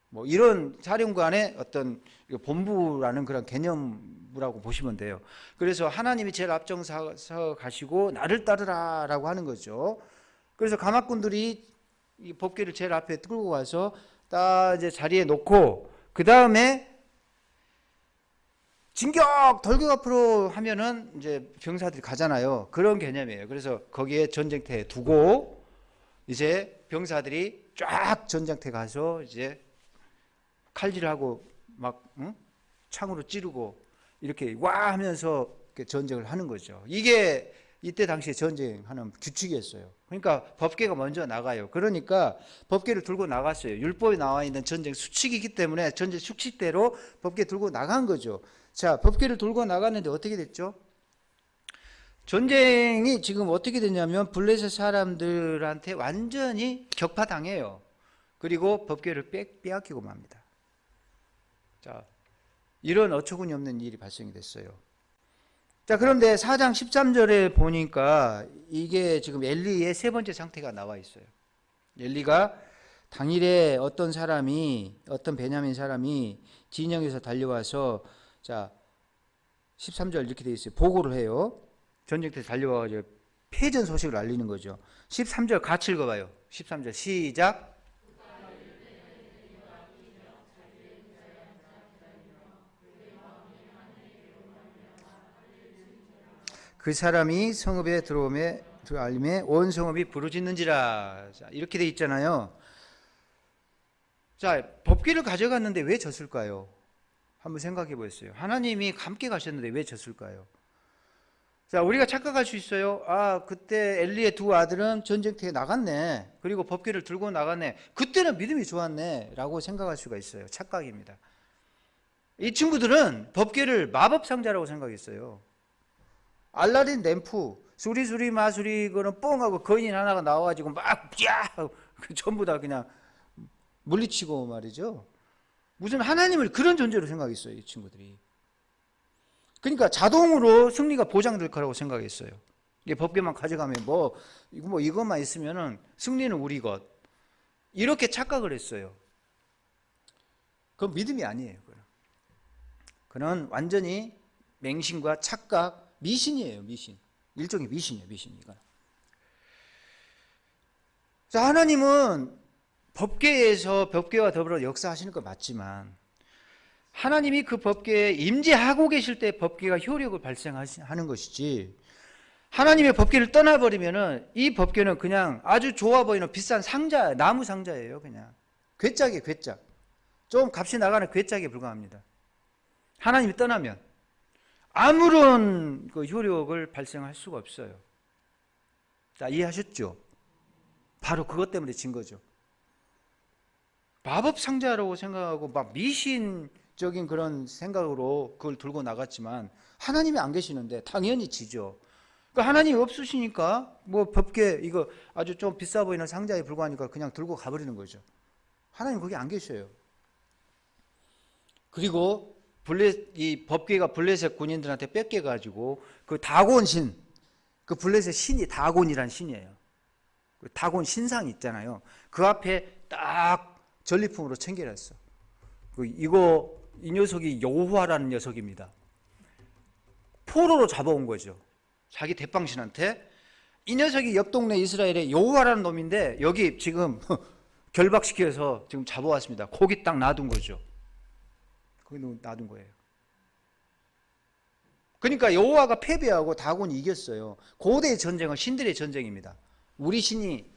뭐 이런 사령관의 어떤 본부라는 그런 개념이라고 보시면 돼요. 그래서 하나님이 제일 앞장서 가시고 나를 따르라라고 하는 거죠. 그래서 가마꾼들이 이 법궤를 제일 앞에 끌고 가서 딱 이제 자리에 놓고 그 다음에 진격 돌격 앞으로 하면은 이제 병사들이 가잖아요. 그런 개념이에요. 그래서 거기에 전쟁터에 두고 이제 병사들이 쫙 전쟁터에 가서 이제 칼질하고 막 창으로 찌르고 이렇게 와 하면서 전쟁을 하는 거죠. 이게 이때 당시에 전쟁하는 규칙이었어요. 그러니까 법궤가 먼저 나가요. 그러니까 법궤를 들고 나갔어요. 율법에 나와 있는 전쟁 수칙이기 때문에 전쟁 수칙대로 법궤 들고 나간 거죠. 자, 법궤를 들고 나갔는데 어떻게 됐죠? 전쟁이 지금 어떻게 됐냐면 블레셋 사람들한테 완전히 격파당해요. 그리고 법궤를 빼앗기고 맙니다. 자, 이런 어처구니 없는 일이 발생이 됐어요. 자, 그런데 4장 13절에 보니까 이게 지금 엘리의 세 번째 상태가 나와 있어요. 엘리가 당일에 어떤 베냐민 사람이 진영에서 달려와서 자, 13절 이렇게 되어 있어요. 보고를 해요. 전쟁터에 달려와서 패전 소식을 알리는 거죠. 13절 같이 읽어봐요. 13절 시작. 그 사람이 성읍에 들어오매 알림에 온 성읍이 부르짖는지라. 자, 이렇게 돼 있잖아요. 자, 법궤를 가져갔는데 왜 졌을까요? 한번 생각해 보셨어요. 하나님이 함께 가셨는데 왜 졌을까요? 자, 우리가 착각할 수 있어요. 아, 그때 엘리의 두 아들은 전쟁터에 나갔네. 그리고 법궤를 들고 나갔네. 그때는 믿음이 좋았네. 라고 생각할 수가 있어요. 착각입니다. 이 친구들은 법궤를 마법 상자라고 생각했어요. 알라딘 램프, 수리수리 마수리 그는 뻥하고 거인 하나가 나와가지고 막 전부 다 그냥 물리치고 말이죠. 무슨 하나님을 그런 존재로 생각했어요, 이 친구들이. 그러니까 자동으로 승리가 보장될 거라고 생각했어요. 이게 법궤만 가져가면 이것만 있으면은 승리는 우리 것. 이렇게 착각을 했어요. 그건 믿음이 아니에요. 그는 완전히 맹신과 착각, 미신이에요, 미신. 일종의 미신이에요, 미신. 이건. 자, 하나님은 법궤와 더불어 역사하시는 거 맞지만 하나님이 그 법궤에 임재하고 계실 때 법궤가 효력을 발생하는 것이지 하나님의 법궤를 떠나버리면은 이 법궤는 그냥 아주 좋아 보이는 비싼 상자, 나무 상자예요. 그냥 괴짝이에요, 괴짝. 좀 값이 나가는 괴짝에 불과합니다. 하나님이 떠나면 아무런 그 효력을 발생할 수가 없어요. 자, 이해하셨죠? 바로 그것 때문에 진 거죠. 마법 상자라고 생각하고 막 미신적인 그런 생각으로 그걸 들고 나갔지만 하나님이 안 계시는데 당연히 지죠. 그러니까 하나님이 없으시니까 뭐 법궤 이거 아주 좀 비싸 보이는 상자에 불과하니까 그냥 들고 가버리는 거죠. 하나님 거기 안 계셔요. 그리고 이 법궤가 블레셋 군인들한테 뺏겨가지고 그 다곤 신, 그 블레셋 신이 다곤이란 신이에요. 그 다곤 신상 있잖아요. 그 앞에 딱 전리품으로 챙겨놨어. 이 녀석이 여호와라는 녀석입니다. 포로로 잡아온 거죠. 자기 대빵신한테. 이 녀석이 옆 동네 이스라엘의 여호와라는 놈인데 여기 지금 결박시켜서 지금 잡아왔습니다. 거기 딱 놔둔 거죠. 거기 놔둔 거예요. 그러니까 여호와가 패배하고 다곤이 이겼어요. 고대의 전쟁은 신들의 전쟁입니다. 우리 신이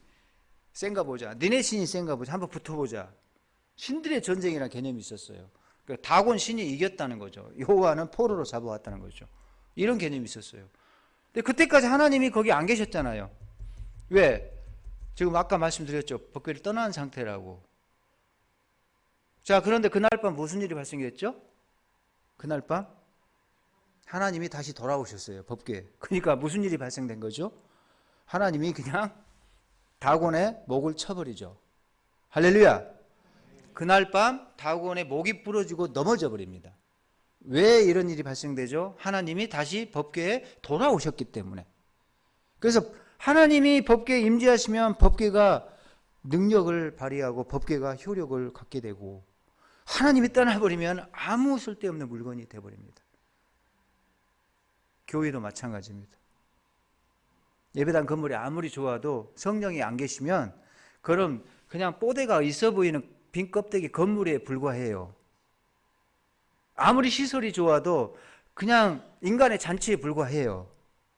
센가 보자. 너네 신이 센가 보자. 한번 붙어보자. 신들의 전쟁이라는 개념이 있었어요. 그러니까 다곤 신이 이겼다는 거죠. 여호와는 포로로 잡아왔다는 거죠. 이런 개념이 있었어요. 근데 그때까지 하나님이 거기 안 계셨잖아요. 왜? 지금 아까 말씀드렸죠. 법궤를 떠난 상태라고. 자, 그런데 그날 밤 무슨 일이 발생했죠? 그날 밤 하나님이 다시 돌아오셨어요. 법궤. 그러니까 무슨 일이 발생된 거죠? 하나님이 그냥 다곤의 목을 쳐버리죠. 할렐루야. 그날 밤 다곤의 목이 부러지고 넘어져 버립니다. 왜 이런 일이 발생되죠? 하나님이 다시 법궤에 돌아오셨기 때문에. 그래서 하나님이 법궤에 임재하시면 법궤가 능력을 발휘하고 법궤가 효력을 갖게 되고, 하나님이 떠나버리면 아무 쓸데없는 물건이 되어버립니다. 교회도 마찬가지입니다. 예배당 건물이 아무리 좋아도 성령이 안 계시면 그럼 그냥 뽀대가 있어 보이는 빈 껍데기 건물에 불과해요. 아무리 시설이 좋아도 그냥 인간의 잔치에 불과해요.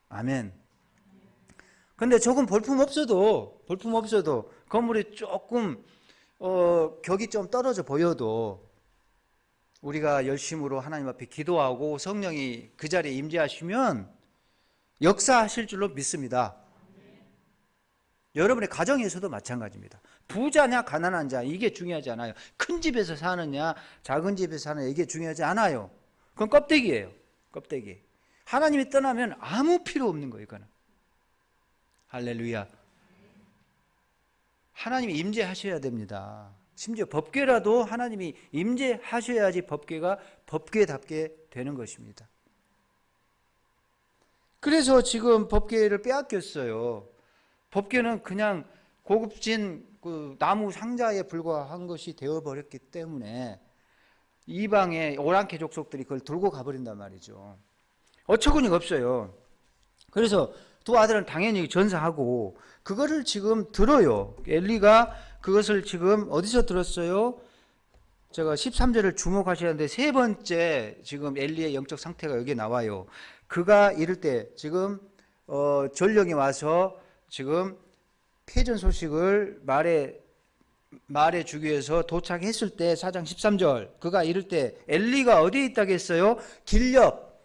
아멘. 근데 조금 볼품 없어도 건물이 조금 격이 좀 떨어져 보여도 우리가 열심으로 하나님 앞에 기도하고 성령이 그 자리에 임재하시면 역사하실 줄로 믿습니다. 여러분의 가정에서도 마찬가지입니다. 부자냐 가난한 자 이게 중요하지 않아요. 큰 집에서 사느냐 작은 집에서 사느냐 이게 중요하지 않아요. 그건 껍데기예요. 껍데기. 하나님이 떠나면 아무 필요 없는 거예요. 이거는. 할렐루야. 하나님이 임재하셔야 됩니다. 심지어 법궤라도 하나님이 임재하셔야지 법궤가 법궤답게 되는 것입니다. 그래서 지금 법궤를 빼앗겼어요. 법궤는 그냥 고급진 그 나무 상자에 불과한 것이 되어버렸기 때문에 이방의 오랑캐 족속들이 그걸 들고 가버린단 말이죠. 어처구니가 없어요. 그래서 두 아들은 당연히 전사하고 그거를 지금 들어요. 엘리가 그것을 지금 어디서 들었어요? 제가 13절을 주목하셔야 하는데 세 번째 지금 엘리의 영적 상태가 여기 나와요. 그가 이럴 때 지금 전령이 와서 지금 패전 소식을 말해주기 위해서 도착했을 때 4장 13절 그가 이럴 때 엘리가 어디에 있다고 했어요? 길 옆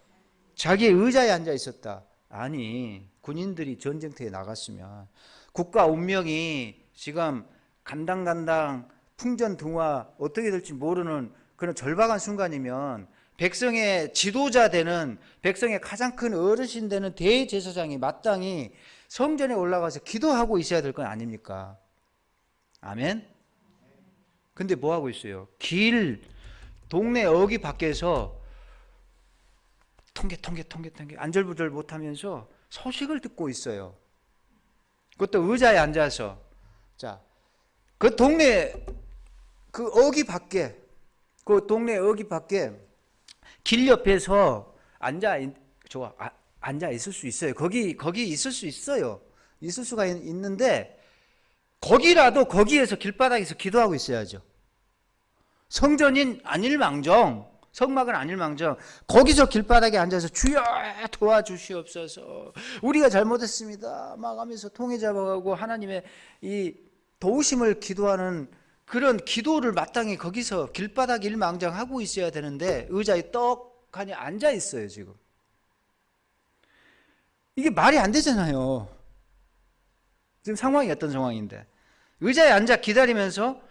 자기의 의자에 앉아 있었다. 아니 군인들이 전쟁터에 나갔으면 국가 운명이 지금 간당간당 풍전등화 어떻게 될지 모르는 그런 절박한 순간이면 백성의 지도자 되는 백성의 가장 큰 어르신 되는 대제사장이 마땅히 성전에 올라가서 기도하고 있어야 될 건 아닙니까? 아멘? 근데 뭐 하고 있어요? 동네 어귀 밖에서 통계 안절부절 못하면서 소식을 듣고 있어요. 그것도 의자에 앉아서. 자, 그 동네 그 어귀 밖에 길 옆에서 앉아 있을 수 있어요. 거기 있을 수 있어요. 있을 수가 있는데 거기에서 길바닥에서 기도하고 있어야죠. 성전인 아닐망정, 성막은 아닐망정 거기서 길바닥에 앉아서 주여 도와주시옵소서. 우리가 잘못했습니다. 막 하면서 통에 잡아가고 하나님의 이 도우심을 기도하는 그런 기도를 마땅히 거기서 길바닥 일망정하고 있어야 되는데 의자에 떡하니 앉아 있어요. 지금 이게 말이 안 되잖아요. 지금 상황이 어떤 상황인데 의자에 앉아 기다리면서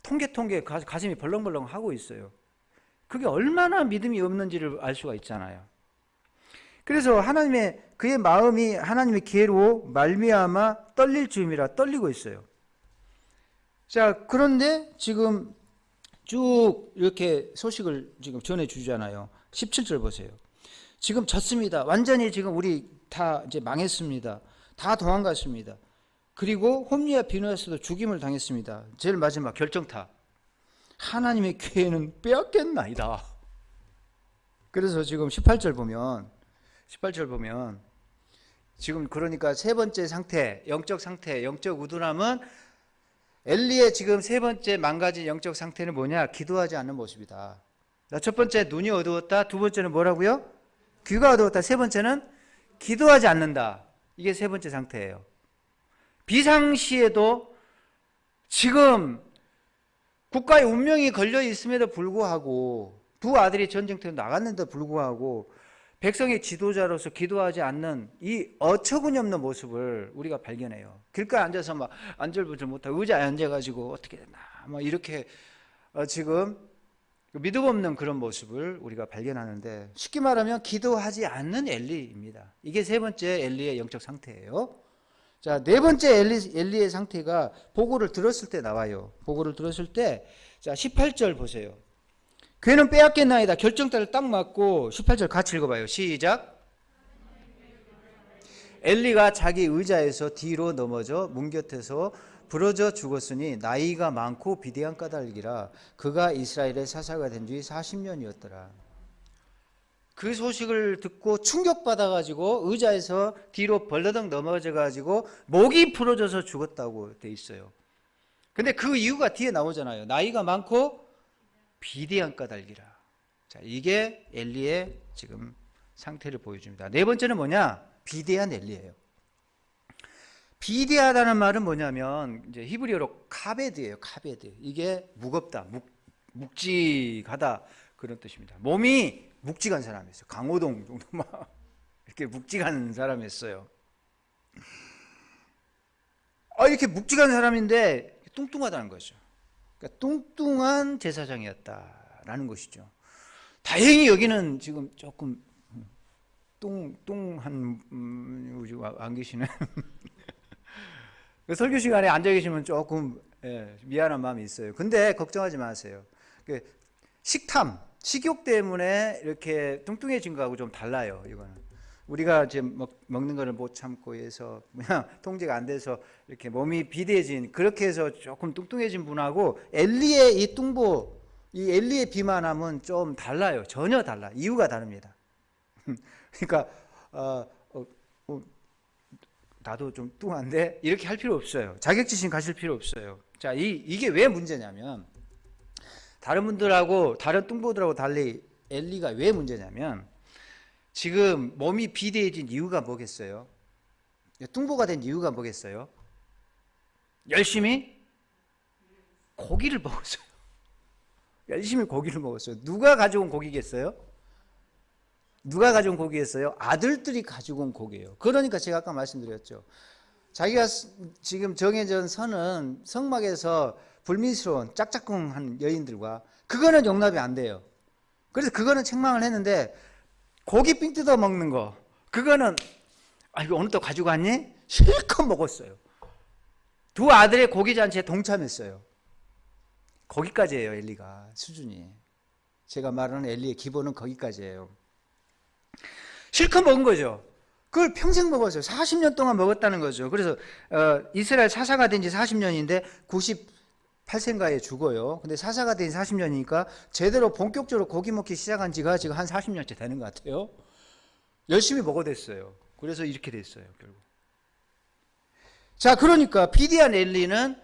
통계 가슴이 벌렁벌렁 하고 있어요. 그게 얼마나 믿음이 없는지를 알 수가 있잖아요. 그래서 그의 마음이 하나님의 기회로 말미암아 떨릴 즈음이라 떨리고 있어요. 자, 그런데 지금 쭉 이렇게 소식을 지금 전해주잖아요. 17절 보세요. 지금 졌습니다. 완전히 지금 우리 다 이제 망했습니다. 다 도망갔습니다. 그리고 홈리와 비누에서도 죽임을 당했습니다. 제일 마지막 결정타. 하나님의 교회는 빼앗겼나이다. 그래서 지금 18절 보면 지금 그러니까 세 번째 상태, 영적 상태, 영적 우둔함은 엘리의 지금 세 번째 망가진 영적 상태는 뭐냐? 기도하지 않는 모습이다. 첫 번째 눈이 어두웠다. 두 번째는 뭐라고요? 귀가 어두웠다. 세 번째는 기도하지 않는다. 이게 세 번째 상태예요. 비상시에도 지금 국가의 운명이 걸려 있음에도 불구하고 두 아들이 전쟁터에 나갔는데도 불구하고 백성의 지도자로서 기도하지 않는 이 어처구니 없는 모습을 우리가 발견해요. 길가에 앉아서 막 안절부절 못하고 의자에 앉아가지고 어떻게 되나 막 이렇게 지금 믿음 없는 그런 모습을 우리가 발견하는데, 쉽게 말하면 기도하지 않는 엘리입니다. 이게 세 번째 엘리의 영적 상태예요. 자, 네 번째 엘리의 상태가 보고를 들었을 때 나와요. 보고를 들었을 때, 자, 18절 보세요. 괴는 빼앗겼나이다. 결정타를 딱 맞고 18절 같이 읽어봐요. 시작. 엘리가 자기 의자에서 뒤로 넘어져 문 곁에서 부러져 죽었으니 나이가 많고 비대한 까닭이라. 그가 이스라엘의 사사가 된 지 40년이었더라. 그 소식을 듣고 충격받아가지고 의자에서 뒤로 벌러덩 넘어져가지고 목이 부러져서 죽었다고 돼 있어요. 근데 그 이유가 뒤에 나오잖아요. 나이가 많고 비대한 까닭이라. 자, 이게 엘리의 지금 상태를 보여줍니다. 네 번째는 뭐냐? 비대한 엘리예요. 비대하다는 말은 뭐냐면 이제 히브리어로 카베드예요. 카베드. 이게 무겁다, 묵직하다 그런 뜻입니다. 몸이 묵직한 사람이었어요. 강호동 정도 막 이렇게 묵직한 사람이었어요. 이렇게 묵직한 사람인데 뚱뚱하다는 거죠. 그러니까 뚱뚱한 제사장이었다라는 것이죠. 다행히 여기는 지금 조금 뚱한 안 계시네. 설교 시간에 앉아 계시면 조금 미안한 마음이 있어요. 근데 걱정하지 마세요. 식욕 때문에 이렇게 뚱뚱해진 거하고 좀 달라요. 이거는 우리가 이제 먹는 거를 못 참고 해서 그냥 통제가 안 돼서 이렇게 몸이 비대해진, 그렇게 해서 조금 뚱뚱해진 분하고 엘리의 이 뚱보, 이 엘리의 비만함은 좀 달라요. 전혀 달라. 이유가 다릅니다. 그러니까 나도 좀 뚱한데 이렇게 할 필요 없어요. 자격지심 가실 필요 없어요. 자, 이게 왜 문제냐면, 다른 분들하고 다른 뚱보들하고 달리 엘리가 왜 문제냐면, 지금 몸이 비대해진 이유가 뭐겠어요? 뚱보가 된 이유가 뭐겠어요? 열심히 고기를 먹었어요. 열심히 고기를 먹었어요. 누가 가져온 고기겠어요? 누가 가져온 고기였어요? 아들들이 가지고 온 고기예요. 그러니까 제가 아까 말씀드렸죠. 자기가 지금 정해진 선은 성막에서 불미스러운 짝짝꿍한 여인들과, 그거는 용납이 안 돼요. 그래서 그거는 책망을 했는데, 고기 삥 뜯어 먹는 거, 그거는 이거 오늘 또 가지고 왔니? 실컷 먹었어요. 두 아들의 고기 잔치에 동참했어요. 거기까지예요, 엘리가 수준이. 제가 말하는 엘리의 기본은 거기까지예요. 실컷 먹은 거죠. 그걸 평생 먹었어요. 40년 동안 먹었다는 거죠. 그래서 이스라엘 사사가 된 지 40년인데 98세인가에 죽어요. 근데 사사가 된 40년이니까 제대로 본격적으로 고기 먹기 시작한 지가 지금 한 40년째 되는 것 같아요. 열심히 먹어댔어요. 그래서 이렇게 됐어요, 결국. 자, 그러니까 비대한 엘리는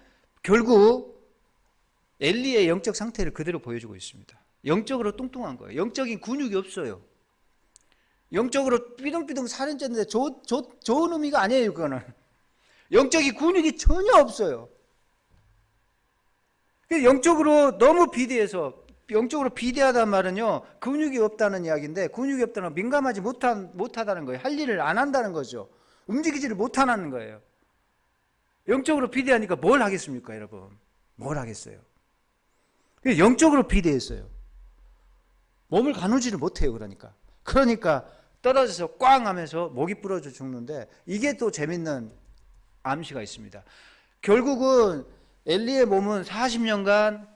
결국 엘리의 영적 상태를 그대로 보여주고 있습니다. 영적으로 뚱뚱한 거예요. 영적인 근육이 없어요. 영적으로 삐둥삐둥 살은 쪘는데 좋은 의미가 아니에요. 그거는 영적인 근육이 전혀 없어요. 영적으로 너무 비대해서, 영적으로 비대하다는 말은요, 근육이 없다는 이야기인데, 근육이 없다는 건 민감하지 못하다는 거예요. 할 일을 안 한다는 거죠. 움직이지를 못하는 거예요. 영적으로 비대하니까 뭘 하겠습니까, 여러분? 뭘 하겠어요? 영적으로 비대했어요. 몸을 가누지를 못해요. 그러니까 떨어져서 꽝 하면서 목이 부러져 죽는데, 이게 또 재밌는 암시가 있습니다. 결국은 엘리의 몸은 40년간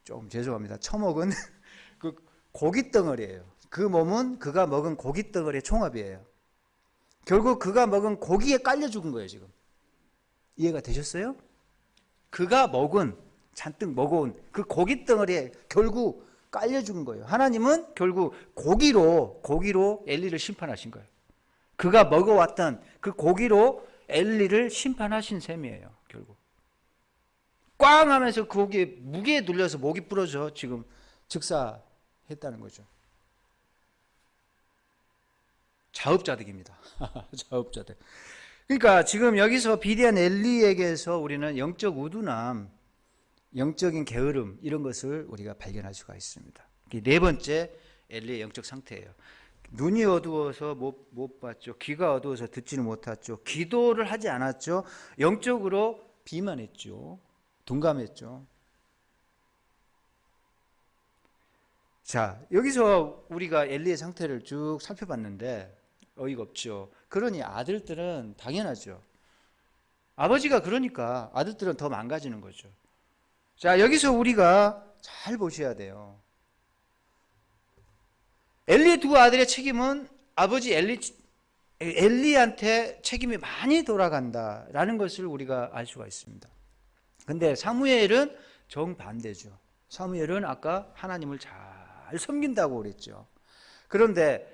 좀 죄송합니다. 처먹은 그 고기 덩어리예요. 그 몸은 그가 먹은 고기 덩어리의 총합이에요. 결국 그가 먹은 고기에 깔려 죽은 거예요, 지금. 이해가 되셨어요? 그가 잔뜩 먹어온 그 고기 덩어리에 결국 깔려 죽은 거예요. 하나님은 결국 고기로 엘리를 심판하신 거예요. 그가 먹어왔던 그 고기로 엘리를 심판하신 셈이에요, 결국. 꽝 하면서 그 고기에 무게에 눌려서 목이 부러져 지금 즉사했다는 거죠. 자업자득입니다. 자업자득. 그러니까 지금 여기서 비대한 엘리에게서 우리는 영적 우둔함, 영적인 게으름 이런 것을 우리가 발견할 수가 있습니다. 네 번째 엘리의 영적 상태예요. 눈이 어두워서 못 봤죠. 귀가 어두워서 듣지는 못했죠. 기도를 하지 않았죠. 영적으로 비만했죠. 둔감했죠. 자, 여기서 우리가 엘리의 상태를 쭉 살펴봤는데 어이가 없죠. 그러니 아들들은 당연하죠. 아버지가 그러니까 아들들은 더 망가지는 거죠. 자, 여기서 우리가 잘 보셔야 돼요. 엘리의 두 아들의 책임은 아버지 엘리한테 책임이 많이 돌아간다라는 것을 우리가 알 수가 있습니다. 근데 사무엘은 정반대죠. 사무엘은 아까 하나님을 잘 섬긴다고 그랬죠. 그런데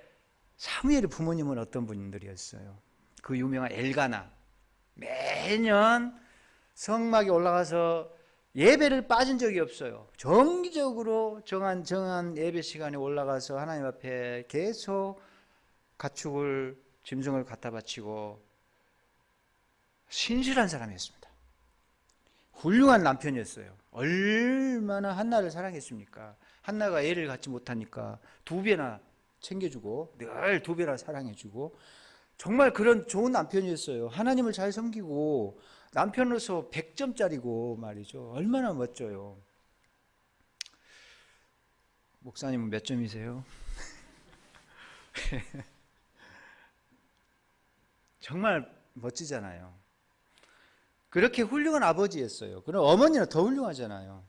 사무엘의 부모님은 어떤 분들이었어요? 그 유명한 엘가나. 매년 성막에 올라가서 예배를 빠진 적이 없어요. 정기적으로 정한 예배 시간에 올라가서 하나님 앞에 계속 가축을 짐승을 갖다 바치고 신실한 사람이었습니다. 훌륭한 남편이었어요. 얼마나 한나를 사랑했습니까? 한나가 애를 갖지 못하니까 두 배나 챙겨주고 늘 두 배나 사랑해주고 정말 그런 좋은 남편이었어요. 하나님을 잘 섬기고 남편으로서 100점짜리고 말이죠. 얼마나 멋져요. 목사님은 몇 점이세요? 정말 멋지잖아요. 그렇게 훌륭한 아버지였어요. 그럼 어머니는 더 훌륭하잖아요.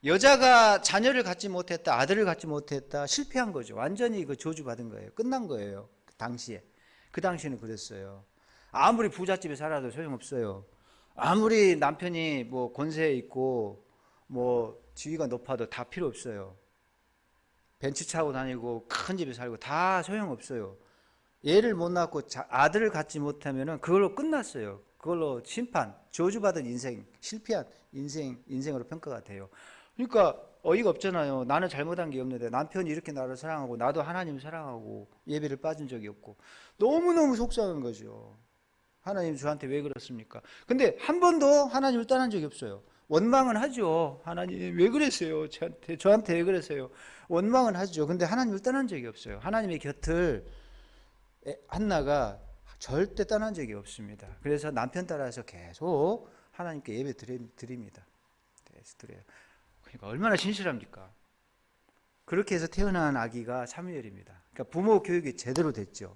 여자가 자녀를 갖지 못했다, 아들을 갖지 못했다, 실패한 거죠. 완전히 그 저주받은 거예요. 끝난 거예요. 그 당시에. 그 당시에는 그랬어요. 아무리 부잣집에 살아도 소용없어요. 아무리 남편이 뭐 권세 있고 뭐 지위가 높아도 다 필요 없어요. 벤츠 타고 다니고 큰 집에 살고 다 소용없어요. 애를 못 낳고 아들을 갖지 못하면은 그걸로 끝났어요. 그걸로 심판, 저주받은 인생, 실패한 인생으로 평가가 돼요. 그러니까 어이가 없잖아요. 나는 잘못한 게 없는데 남편이 이렇게 나를 사랑하고 나도 하나님을 사랑하고 예배를 빠진 적이 없고 너무너무 속상한 거죠. 하나님 저한테 왜 그렇습니까? 근데 한 번도 하나님을 떠난 적이 없어요. 원망은 하죠. 하나님 왜 그랬어요? 저한테 왜 그랬어요? 원망은 하죠. 근데 하나님을 떠난 적이 없어요. 하나님의 곁을 한나가 절대 떠난 적이 없습니다. 그래서 남편 따라서 계속 하나님께 예배 드립니다. 드려요. 그러니까 얼마나 신실합니까? 그렇게 해서 태어난 아기가 사무엘입니다. 그러니까 부모 교육이 제대로 됐죠.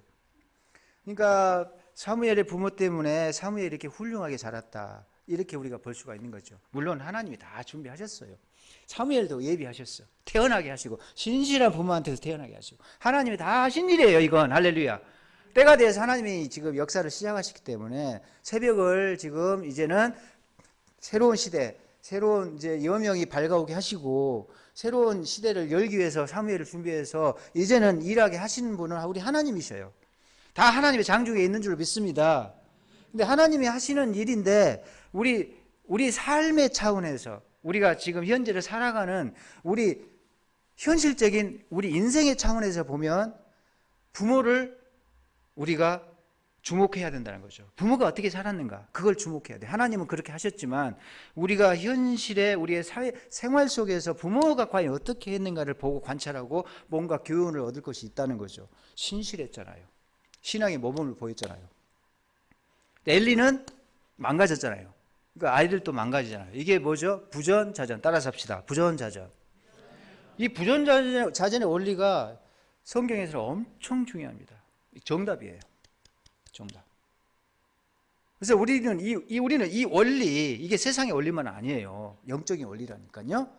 그러니까 사무엘의 부모 때문에 사무엘이 이렇게 훌륭하게 자랐다. 이렇게 우리가 볼 수가 있는 거죠. 물론 하나님이 다 준비하셨어요. 사무엘도 예비하셨어. 태어나게 하시고 신실한 부모한테서 태어나게 하시고 하나님이 다 하신 일이에요. 이건 할렐루야. 때가 돼서 하나님이 지금 역사를 시작하시기 때문에 새벽을 지금 이제는 새로운 시대, 새로운 이제 여명이 밝아오게 하시고 새로운 시대를 열기 위해서 사무엘을 준비해서 이제는 일하게 하시는 분은 우리 하나님이셔요. 다 하나님의 장중에 있는 줄 믿습니다. 근데 하나님이 하시는 일인데 우리 삶의 차원에서 우리가 지금 현재를 살아가는 우리 현실적인 우리 인생의 차원에서 보면 부모를 우리가 주목해야 된다는 거죠. 부모가 어떻게 살았는가 그걸 주목해야 돼. 하나님은 그렇게 하셨지만 우리가 현실의 우리의 생활 속에서 부모가 과연 어떻게 했는가를 보고 관찰하고 뭔가 교훈을 얻을 것이 있다는 거죠. 신실했잖아요. 신앙의 모범을 보였잖아요. 엘리는 망가졌잖아요. 그러니까 아이들도 망가지잖아요. 이게 뭐죠? 부전자전. 따라서 합시다. 부전자전. 이 부전자전의 원리가 성경에서 엄청 중요합니다. 정답이에요. 정답. 그래서 우리는 이 원리, 이게 세상의 원리만 아니에요. 영적인 원리라니까요.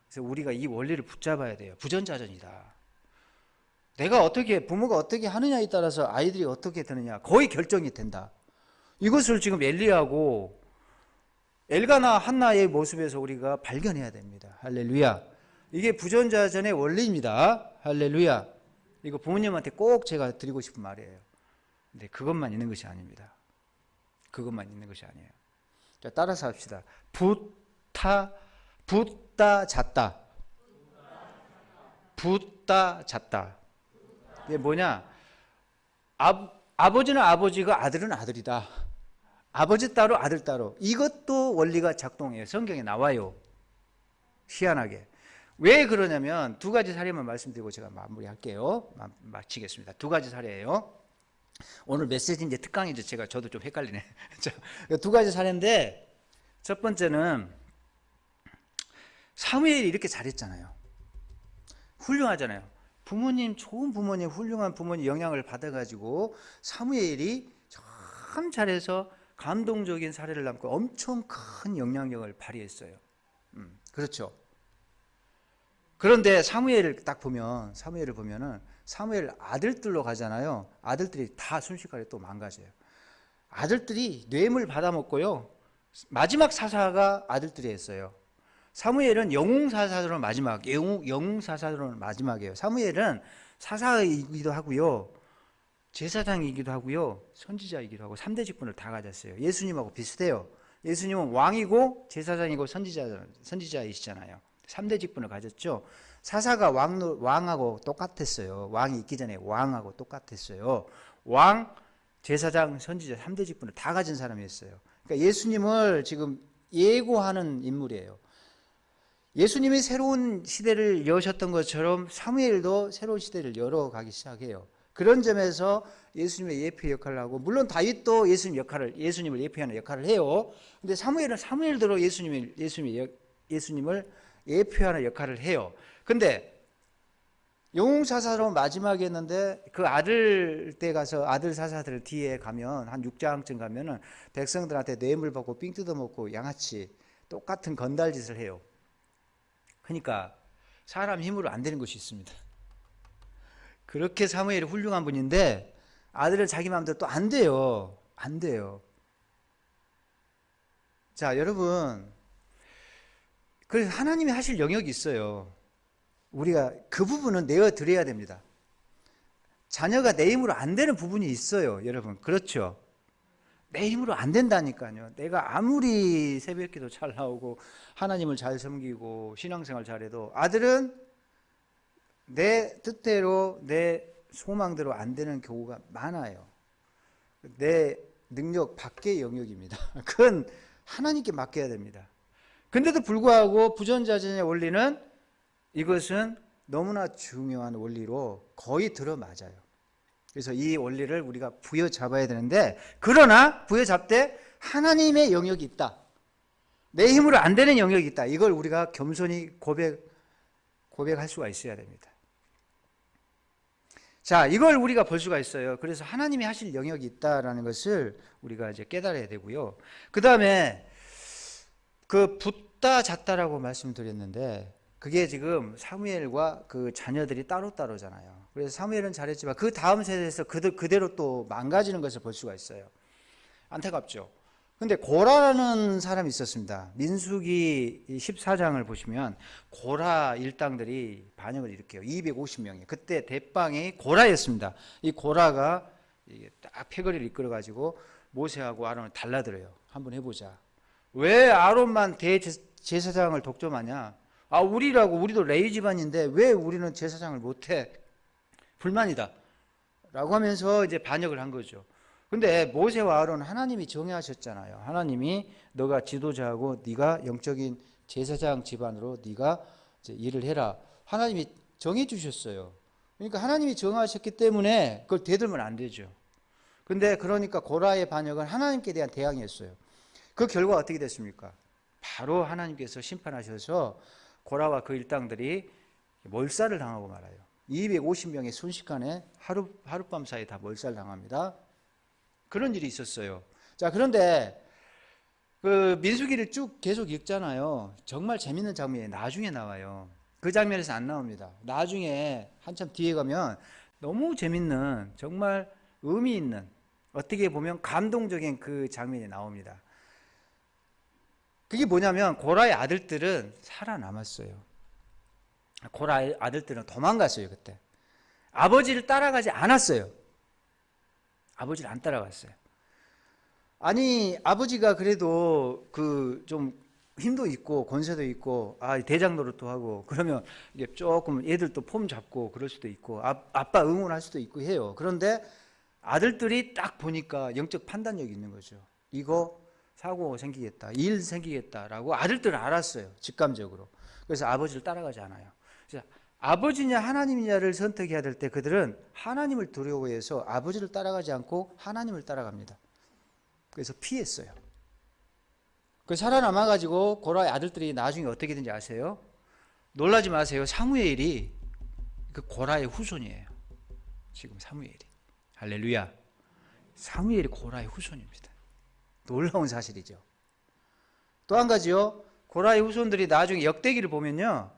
그래서 우리가 이 원리를 붙잡아야 돼요. 부전자전이다. 내가 어떻게, 부모가 어떻게 하느냐에 따라서 아이들이 어떻게 되느냐 거의 결정이 된다. 이것을 지금 엘리야하고 엘가나 한나의 모습에서 우리가 발견해야 됩니다. 할렐루야. 이게 부전자전의 원리입니다. 할렐루야. 이거 부모님한테 꼭 제가 드리고 싶은 말이에요. 근데 그것만 있는 것이 아닙니다. 그것만 있는 것이 아니에요. 자, 따라서 합시다. 붙다 잤다. 붙다 잤다. 이게 뭐냐? 아버지는 아버지고 아들은 아들이다. 아버지 따로 아들 따로. 이것도 원리가 작동해요. 성경에 나와요. 희한하게. 왜 그러냐면 두 가지 사례만 말씀드리고 제가 마무리할게요. 마치겠습니다. 두 가지 사례예요. 오늘 메시지 이제 특강이죠. 저도 좀 헷갈리네. 두 가지 사례인데 첫 번째는 사무엘이 이렇게 잘했잖아요. 훌륭하잖아요. 부모님, 좋은 부모님, 훌륭한 부모님 영향을 받아가지고 사무엘이 참 잘해서 감동적인 사례를 남고 엄청 큰 영향력을 발휘했어요. 그렇죠. 그런데 사무엘을 보면은 사무엘 아들들로 가잖아요. 아들들이 다 순식간에 또 망가져요. 아들들이 뇌물 받아먹고요. 마지막 사사가 아들들이 했어요. 사무엘은 영웅사사로는 영웅사사로는 마지막이에요. 사무엘은 사사이기도 하고요. 제사장이기도 하고요. 선지자이기도 하고 3대 직분을 다 가졌어요. 예수님하고 비슷해요. 예수님은 왕이고 제사장이고 선지자이시잖아요. 3대 직분을 가졌죠. 사사가 왕하고 똑같았어요. 왕이 있기 전에 왕하고 똑같았어요. 왕, 제사장, 선지자 3대 직분을 다 가진 사람이었어요. 그러니까 예수님을 지금 예고하는 인물이에요. 예수님이 새로운 시대를 여셨던 것처럼 사무엘도 새로운 시대를 열어가기 시작해요. 그런 점에서 예수님의 예표 역할을 하고, 물론 다윗도 예수님을 예표하는 역할을 해요. 근데 사무엘은 사무엘대로 예수님을 예표하는 역할을 해요. 근데 영웅사사로 마지막에 했는데 그 아들 때 가서 아들 사사들 뒤에 가면 한 6장쯤 가면은 백성들한테 뇌물 받고 삥 뜯어먹고 양아치 똑같은 건달짓을 해요. 그러니까 사람 힘으로 안 되는 것이 있습니다. 그렇게 사무엘이 훌륭한 분인데 아들은 자기 마음대로 또 안 돼요. 안 돼요. 자, 여러분, 그래서 하나님이 하실 영역이 있어요. 우리가 그 부분은 내어드려야 됩니다. 자녀가 내 힘으로 안 되는 부분이 있어요. 여러분, 그렇죠? 내 힘으로 안 된다니까요. 내가 아무리 새벽기도 잘 나오고 하나님을 잘 섬기고 신앙생활 잘해도 아들은 내 뜻대로 내 소망대로 안 되는 경우가 많아요. 내 능력 밖의 영역입니다. 그건 하나님께 맡겨야 됩니다. 근데도 불구하고 부전자전의 원리는 이것은 너무나 중요한 원리로 거의 들어맞아요. 그래서 이 원리를 우리가 부여잡아야 되는데, 그러나 부여잡되 하나님의 영역이 있다. 내 힘으로 안 되는 영역이 있다. 이걸 우리가 겸손히 고백할 수가 있어야 됩니다. 자, 이걸 우리가 볼 수가 있어요. 그래서 하나님이 하실 영역이 있다라는 것을 우리가 이제 깨달아야 되고요. 그 다음에 그 붙다 잤다라고 말씀드렸는데, 그게 지금 사무엘과 그 자녀들이 따로따로잖아요. 그래서 사무엘은 잘했지만 그 다음 세대에서 그대로 또 망가지는 것을 볼 수가 있어요. 안타깝죠. 근데 고라라는 사람이 있었습니다. 민수기 14장을 보시면 고라 일당들이 반역을 일으켜요. 250명이. 그때 대빵이 고라였습니다. 이 고라가 딱 패거리를 이끌어가지고 모세하고 아론을 달라들어요. 한번 해보자. 왜 아론만 대제사장을 독점하냐? 우리도 레위 집안인데 왜 우리는 제사장을 못해? 불만이다. 라고 하면서 이제 반역을 한 거죠. 근데 모세와 아론은 하나님이 정하셨잖아요. 하나님이 너가 지도자하고 네가 영적인 제사장 집안으로 네가 이제 일을 해라. 하나님이 정해 주셨어요. 그러니까 하나님이 정하셨기 때문에 그걸 되들면 안 되죠. 근데 그러니까 고라의 반역은 하나님께 대한 대항이었어요. 그 결과 어떻게 됐습니까? 바로 하나님께서 심판하셔서 고라와 그 일당들이 몰살을 당하고 말아요. 250명이 순식간에 하룻밤 사이에 다 몰살당합니다. 그런 일이 있었어요. 자, 그런데 그 민수기를 쭉 계속 읽잖아요. 정말 재밌는 장면이 나중에 나와요. 그 장면에서 안 나옵니다. 나중에 한참 뒤에 가면 너무 재밌는, 정말 의미 있는, 어떻게 보면 감동적인 그 장면이 나옵니다. 그게 뭐냐면 고라의 아들들은 살아남았어요. 고라의 아들들은 도망갔어요. 그때 아버지를 따라가지 않았어요. 아버지를 안 따라갔어요. 아니, 아버지가 그래도 그 좀 힘도 있고 권세도 있고 대장 노릇도 하고 그러면 이게 조금 애들도 폼 잡고 그럴 수도 있고 아빠 응원할 수도 있고 해요. 그런데 아들들이 딱 보니까 영적 판단력이 있는 거죠. 이거 사고 생기겠다, 일 생기겠다라고 아들들은 알았어요. 직감적으로. 그래서 아버지를 따라가지 않아요. 그래서 아버지냐 하나님이냐를 선택해야 될 때 그들은 하나님을 두려워해서 아버지를 따라가지 않고 하나님을 따라갑니다. 그래서 피했어요. 그 살아남아가지고 고라의 아들들이 나중에 어떻게 된지 아세요? 놀라지 마세요. 사무엘이 그 고라의 후손이에요. 지금 사무엘이. 할렐루야. 사무엘이 고라의 후손입니다. 놀라운 사실이죠. 또 한 가지요. 고라의 후손들이 나중에 역대기를 보면요.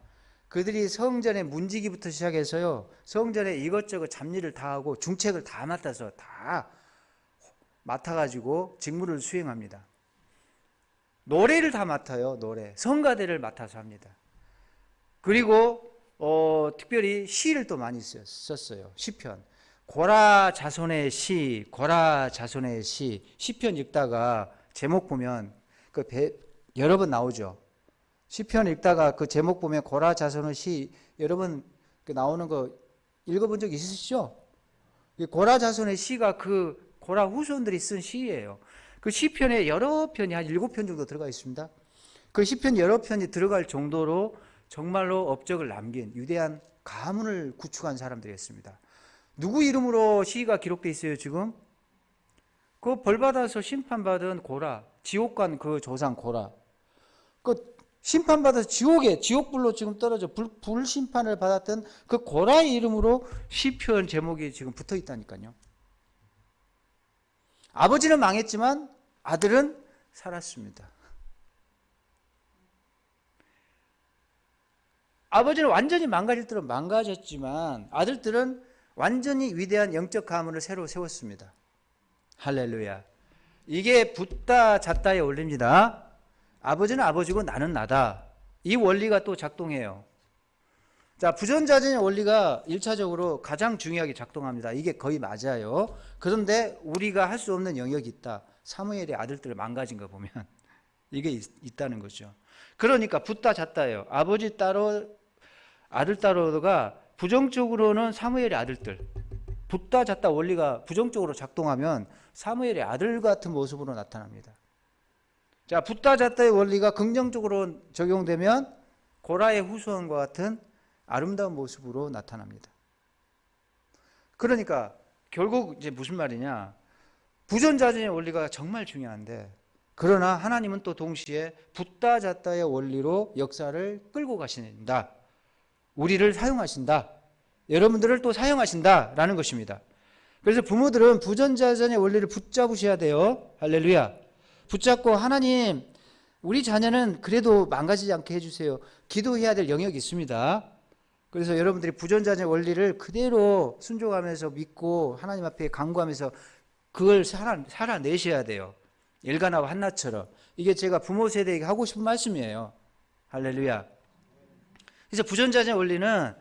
그들이 성전의 문지기부터 시작해서요. 성전에 이것저것 잡일을 다 하고 중책을 다 맡아서 다 맡아가지고 직무를 수행합니다. 노래를 다 맡아요. 노래. 성가대를 맡아서 합니다. 그리고 특별히 시를 또 많이 썼어요. 시편. 고라 자손의 시, 고라 자손의 시. 시편 읽다가 제목 보면 여러 번 나오죠. 시편 읽다가 그 제목 보면 고라 자손의 시 여러분 나오는 거 읽어본 적 있으시죠? 고라 자손의 시가 그 고라 후손들이 쓴 시예요. 그 시편에 여러 편이 한 7편 정도 들어가 있습니다. 그 시편 여러 편이 들어갈 정도로 정말로 업적을 남긴 위대한 가문을 구축한 사람들이었습니다. 누구 이름으로 시가 기록되어 있어요 지금? 그 벌받아서 심판받은 고라, 지옥 간 그 조상 고라. 그 심판받아서 지옥불로 지금 떨어져 불심판을 받았던 그 고라의 이름으로 시편 제목이 지금 붙어 있다니까요. 아버지는 망했지만 아들은 살았습니다. 아버지는 완전히 망가질 대로 망가졌지만 아들들은 완전히 위대한 영적 가문을 새로 세웠습니다. 할렐루야. 이게 붙다 잤다의 원리입니다. 아버지는 아버지고 나는 나다. 이 원리가 또 작동해요. 자, 부전자전의 원리가 1차적으로 가장 중요하게 작동합니다. 이게 거의 맞아요. 그런데 우리가 할 수 없는 영역이 있다. 사무엘의 아들들을 망가진 거 보면 이게 있다는 거죠. 그러니까 붙다 잤다예요. 아버지 따로 아들 따로가 부정적으로는 사무엘의 아들들, 붙다 잤다 원리가 부정적으로 작동하면 사무엘의 아들 같은 모습으로 나타납니다. 자, 붙다 잤다의 원리가 긍정적으로 적용되면 고라의 후손과 같은 아름다운 모습으로 나타납니다. 그러니까 결국 이제 무슨 말이냐? 부전자전의 원리가 정말 중요한데, 그러나 하나님은 또 동시에 붙다 잤다의 원리로 역사를 끌고 가신다. 우리를 사용하신다. 여러분들을 또 사용하신다라는 것입니다. 그래서 부모들은 부전자전의 원리를 붙잡으셔야 돼요. 할렐루야. 붙잡고 하나님, 우리 자녀는 그래도 망가지지 않게 해주세요. 기도해야 될 영역이 있습니다. 그래서 여러분들이 부전자전의 원리를 그대로 순종하면서 믿고 하나님 앞에 간구하면서 그걸 살아내셔야 돼요. 엘가나와 한나처럼. 이게 제가 부모 세대에게 하고 싶은 말씀이에요. 할렐루야. 그래서 부전자전의 원리는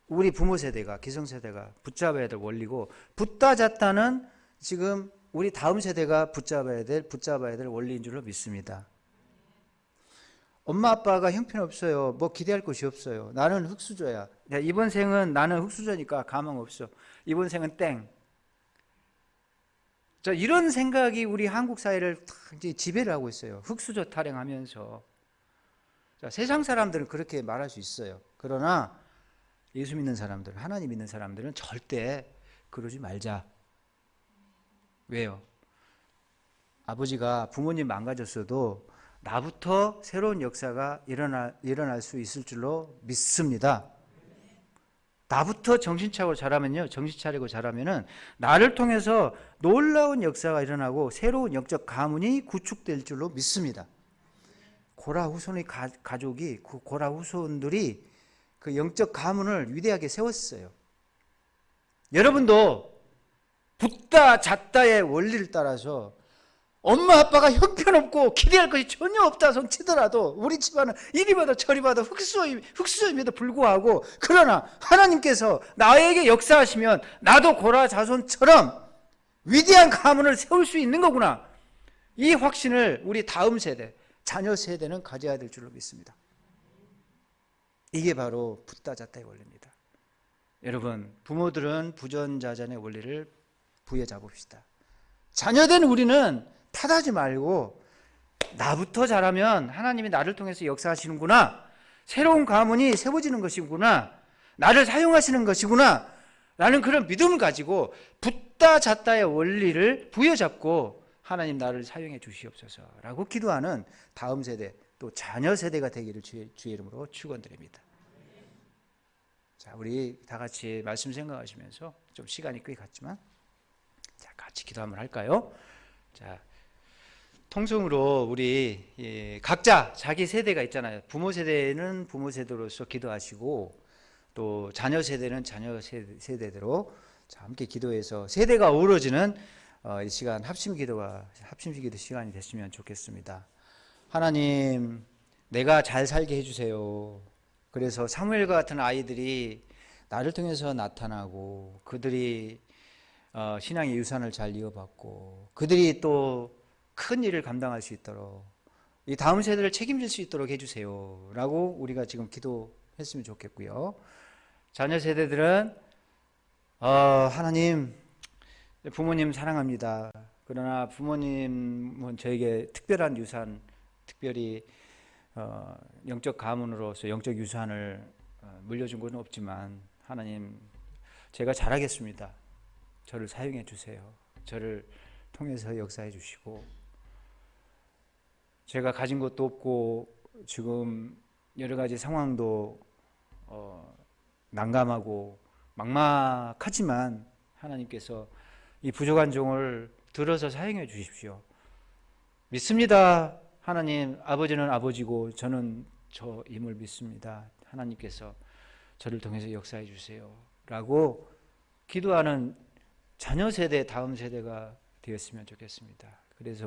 우리 부모 세대가, 기성세대가 붙잡아야 될 원리고, 붙다 잤다는 지금 우리 다음 세대가 붙잡아야 될 원리인 줄로 믿습니다. 엄마 아빠가 형편없어요. 뭐 기대할 것이 없어요. 나는 흙수저야. 이번 생은 나는 흙수저니까 가망 없어. 이번 생은 땡. 자, 이런 생각이 우리 한국 사회를 이제 지배를 하고 있어요. 흙수저 타령하면서. 자, 세상 사람들은 그렇게 말할 수 있어요. 그러나 예수 믿는 사람들, 하나님 믿는 사람들은 절대 그러지 말자. 왜요? 아버지가 부모님 망가졌어도 나부터 새로운 역사가 일어날 수 있을 줄로 믿습니다. 나부터 정신 차리고 자라면은 나를 통해서 놀라운 역사가 일어나고 새로운 영적 가문이 구축될 줄로 믿습니다. 고라 후손의 가족이, 그 고라 후손들이 그 영적 가문을 위대하게 세웠어요. 여러분도 붓다 잣다의 원리를 따라서 엄마 아빠가 형편없고 기대할 것이 전혀 없다 손 치더라도 우리 집안은 이리 봐도 저리 봐도 흑수임에도 불구하고, 그러나 하나님께서 나에게 역사하시면 나도 고라 자손처럼 위대한 가문을 세울 수 있는 거구나, 이 확신을 우리 다음 세대, 자녀 세대는 가져야 될 줄로 믿습니다. 이게 바로 붓다 잣다의 원리입니다. 여러분, 부모들은 부전자전의 원리를 부여잡읍시다. 자녀된 우리는 탓하지 말고 나부터 잘하면 하나님이 나를 통해서 역사하시는구나, 새로운 가문이 세워지는 것이구나, 나를 사용하시는 것이구나 라는 그런 믿음을 가지고 붓다 잣다의 원리를 부여잡고 하나님 나를 사용해 주시옵소서 라고 기도하는 다음 세대, 또 자녀 세대가 되기를 주의 이름으로 축원드립니다. 자, 우리 다 같이 말씀 생각하시면서, 좀 시간이 꽤 갔지만 자, 같이 기도 한번 할까요? 자, 통성으로 우리 각자 자기 세대가 있잖아요. 부모 세대는 부모 세대로서 기도하시고, 또 자녀 세대는 자녀 세대대로 함께 기도해서 세대가 어우러지는 이 시간 합심기도 시간이 됐으면 좋겠습니다. 하나님, 내가 잘 살게 해주세요. 그래서 사무엘과 같은 아이들이 나를 통해서 나타나고, 그들이 신앙의 유산을 잘 이어받고, 그들이 또 큰 일을 감당할 수 있도록, 이 다음 세대를 책임질 수 있도록 해주세요 라고 우리가 지금 기도했으면 좋겠고요. 자녀 세대들은 하나님, 부모님 사랑합니다. 그러나 부모님은 저에게 특별한 유산, 특별히 영적 가문으로서 영적 유산을 물려준 건 없지만, 하나님, 제가 잘하겠습니다. 저를 사용해 주세요. 저를 통해서 역사해 주시고, 제가 가진 것도 없고 지금 여러 가지 상황도 난감하고 막막하지만 하나님께서 이 부족한 종을 들어서 사용해 주십시오. 믿습니다. 하나님, 아버지는 아버지고 저는 저임을 믿습니다. 하나님께서 저를 통해서 역사해 주세요 라고 기도하는 자녀 세대, 다음 세대가 되었으면 좋겠습니다. 그래서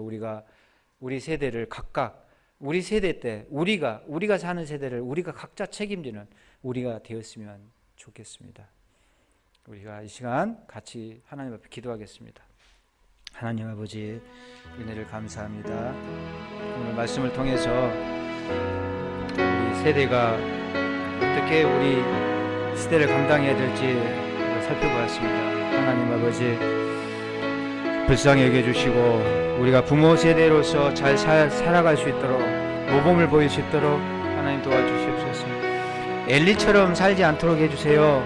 우리 세대를 각각, 우리 세대 때 우리가 사는 세대를 우리가 각자 책임지는 우리가 되었으면 좋겠습니다. 우리가 이 시간 같이 하나님 앞에 기도하겠습니다. 하나님 아버지, 은혜를 감사합니다. 오늘 말씀을 통해서 우리 세대가 어떻게 우리 시대를 감당해야 될지 살펴보았습니다. 하나님 아버지, 불쌍히 여겨주시고 우리가 부모 세대로서 잘 살아갈 수 있도록, 모범을 보일 수 있도록 하나님 도와주시옵소서. 엘리처럼 살지 않도록 해주세요.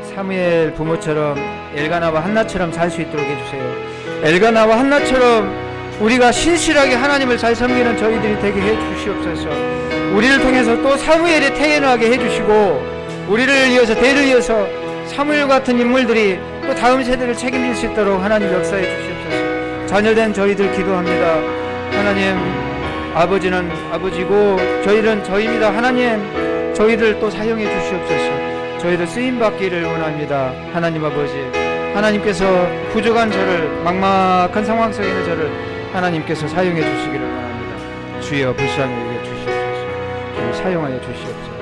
사무엘 부모처럼 엘가나와 한나처럼 살 수 있도록 해주세요. 엘가나와 한나처럼 우리가 신실하게 하나님을 잘 섬기는 저희들이 되게 해주시옵소서. 우리를 통해서 또 사무엘이 태어나게 해주시고, 우리를 이어서 대를 이어서 사무엘 같은 인물들이 또 다음 세대를 책임질 수 있도록 하나님 역사해 주시옵소서. 자녀된 저희들 기도합니다. 하나님, 아버지는 아버지고 저희는 저희입니다. 하나님, 저희를 또 사용해 주시옵소서. 저희를 쓰임받기를 원합니다. 하나님 아버지, 하나님께서 부족한 저를, 막막한 상황 속에 있는 저를 하나님께서 사용해 주시기를 원합니다. 주여 불쌍히 여겨 주시옵소서. 주여 사용하여 주시옵소서.